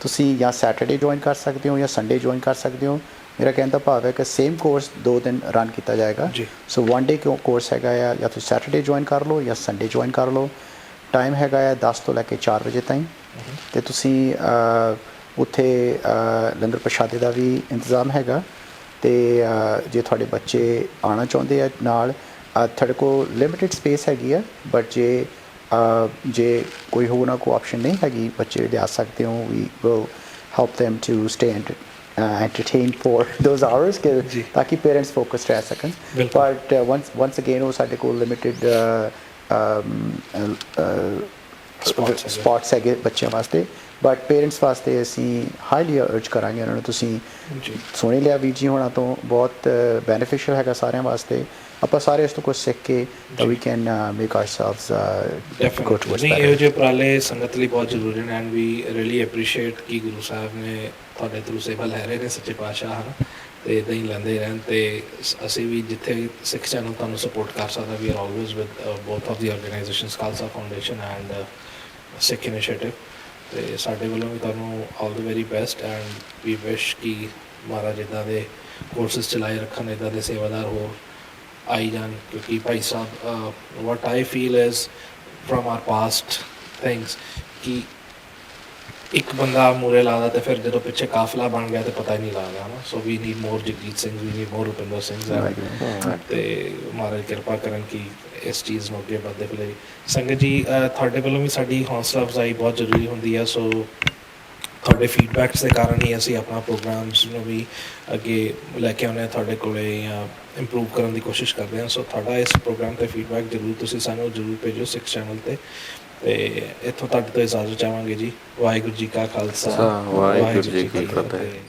ਤੁਸੀਂ ਜਾਂ ਸੈਟਰਡੇ ਜੁਆਇਨ ਕਰ ਸਕਦੇ ਹੋ ਜਾਂ ਸੰਡੇ ਜੁਆਇਨ ਕਰ ਸਕਦੇ ਹੋ. ਮੇਰਾ ਕਹਿਣ ਦਾ ਭਾਵ ਹੈ ਕਿ ਸੇਮ ਕੋਰਸ 2 ਦਿਨ ਰਨ ਕੀਤਾ ਜਾਏਗਾ. ਸੋ 1 ਡੇ ਕੋਰਸ ਹੈਗਾ ਆ, ਜਾਂ ਤੁਸੀਂ ਸੈਟਰਡੇ ਜੁਆਇਨ ਕਰ ਲਓ ਜਾਂ ਸੰਡੇ ਜੁਆਇਨ ਕਰ ਲਓ. ਟਾਈਮ ਹੈਗਾ ਆ 10 ਤੋਂ ਲੈ ਕੇ 4 ਵਜੇ ਤਾਈਂ. ਅਤੇ ਤੁਸੀਂ ਉੱਥੇ ਲੰਗਰ ਪ੍ਰਸ਼ਾਦੇ ਦਾ ਵੀ ਇੰਤਜ਼ਾਮ ਹੈਗਾ. ਅਤੇ ਜੇ ਤੁਹਾਡੇ ਬੱਚੇ ਆਉਣਾ ਚਾਹੁੰਦੇ ਆ ਨਾਲ, ਤੁਹਾਡੇ ਕੋਲ ਲਿਮਿਟਿਡ ਸਪੇਸ ਹੈਗੀ ਆ, ਬਟ ਜੇ ਕੋਈ ਹੋਰ ਨਾ ਕੋਈ ਆਪਸ਼ਨ ਨਹੀਂ ਹੈਗੀ, ਬੱਚੇ ਲਿਆ ਸਕਦੇ ਹੋ. We will help them to stay entertained for those hours, ਤਾਂ ਕਿ ਪੇਰੈਂਟਸ ਫੋਕਸਡ ਰਹਿ ਸਕਣ. ਬਟ once again ਉਹ ਸਾਡੇ ਕੋਲ ਲਿਮਿਟਿਡ ਸਪੋਟਸ ਹੈਗੇ ਬੱਚਿਆਂ ਵਾਸਤੇ, ਬਟ ਪੇਰੈਂਟਸ ਵਾਸਤੇ ਅਸੀਂ ਹਾਈਲੀ ਅਰਜ ਕਰਾਂਗੇ ਉਹਨਾਂ ਨੂੰ. ਤੁਸੀਂ ਸੁਣ ਲਿਆ ਵੀਰ ਜੀ ਹੋਣਾ ਤੋਂ, ਬਹੁਤ ਬੈਨੀਫਿਸ਼ੀਅਲ ਹੈਗਾ ਸਾਰਿਆਂ ਵਾਸਤੇ. ਆਪਾਂ ਸਾਰੇ ਇਸ ਤੋਂ ਕੁਛ ਸਿੱਖ ਕੇ ਵੀ can make ourselves go towards better. ਇਹੋ ਜਿਹੇ ਉਪਰਾਲੇ ਸੰਗਤ ਲਈ ਬਹੁਤ ਜ਼ਰੂਰੀ ਨੇ, ਐਂਡ ਵੀ ਰੀਅਲੀ ਐਪਰੀਸ਼ੀਏਟ ਕਿ ਗੁਰੂ ਸਾਹਿਬ ਨੇ ਤੁਹਾਡੇ ਥਰੂ ਸੇਵਾ ਲੈ ਰਹੇ ਨੇ, ਸੱਚੇ ਪਾਤਸ਼ਾਹ ਹਨ, ਅਤੇ ਇੱਦਾਂ ਹੀ ਲੈਂਦੇ ਰਹਿਣ. ਅਤੇ ਅਸੀਂ ਵੀ ਜਿੱਥੇ ਸਿੱਖ ਚੈਨਲ ਤੁਹਾਨੂੰ ਸਪੋਰਟ ਕਰ ਸਕਦਾ, we are always with both of the organisations, Khalsa Foundation and Sikh Initiative. ਅਤੇ ਸਾਡੇ ਵੱਲੋਂ ਵੀ ਤੁਹਾਨੂੰ all the very best, and we wish ਕਿ ਮਹਾਰਾਜ ਇੱਦਾਂ ਦੇ ਕੋਰਸਿਸ ਚਲਾਏ ਰੱਖਣ, ਇੱਦਾਂ ਦੇ ਸੇਵਾਦਾਰ ਹੋਰ ਆਈ ਜਾਣ. ਕਿਉਂਕਿ ਭਾਈ ਸਾਹਿਬ, what I feel is from our past things, ਕਿ ਇੱਕ ਬੰਦਾ ਮੂਹਰੇ ਲਾਦਾ ਅਤੇ ਫਿਰ ਜਦੋਂ ਪਿੱਛੇ ਕਾਫਲਾ ਬਣ ਗਿਆ ਤਾਂ ਪਤਾ ਹੀ ਨਹੀਂ ਲੱਗਦਾ, ਹੈ ਨਾ. So we need more Jagjit Singh, we need more Rupinder Singh, ਅਤੇ ਮਹਾਰਾਜ ਕਿਰਪਾ ਕਰਨ ਕਿ ਇਸ ਚੀਜ਼ ਨੂੰ ਅੱਗੇ ਵੱਧਦੇ ਫਿਰੇ. ਸੰਗਤ ਜੀ, ਤੁਹਾਡੇ ਵੱਲੋਂ ਵੀ ਸਾਡੀ ਹੌਸਲਾ ਅਫਜ਼ਾਈ ਬਹੁਤ ਜ਼ਰੂਰੀ ਹੁੰਦੀ ਹੈ. ਸੋ ਤੁਹਾਡੇ ਫੀਡਬੈਕਸ ਦੇ ਕਾਰਨ ਹੀ ਅਸੀਂ ਆਪਣਾ ਪ੍ਰੋਗਰਾਮਸ ਨੂੰ ਵੀ ਅੱਗੇ ਲੈ ਕੇ ਆਉਂਦੇ ਹਾਂ ਤੁਹਾਡੇ ਕੋਲ, ਜਾਂ ਇੰਪਰੂਵ ਕਰਨ ਦੀ ਕੋਸ਼ਿਸ਼ ਕਰਦੇ ਹਾਂ. ਸੋ ਤੁਹਾਡਾ ਇਸ ਪ੍ਰੋਗਰਾਮ 'ਤੇ ਫੀਡਬੈਕ ਜ਼ਰੂਰ ਤੁਸੀਂ ਸਾਨੂੰ ਜ਼ਰੂਰ ਭੇਜੋ ਸਿੱਖ ਚੈਨਲ 'ਤੇ. ਅਤੇ ਇੱਥੋਂ ਤੁਹਾਡੇ ਤੋਂ ਇਜਾਜ਼ਤ ਚਾਹਾਂਗੇ ਜੀ. ਵਾਹਿਗੁਰੂ ਜੀ ਕਾ ਖਾਲਸਾ, ਵਾਹਿਗੁਰੂ ਜੀ ਕੀ ਫਤਿਹ.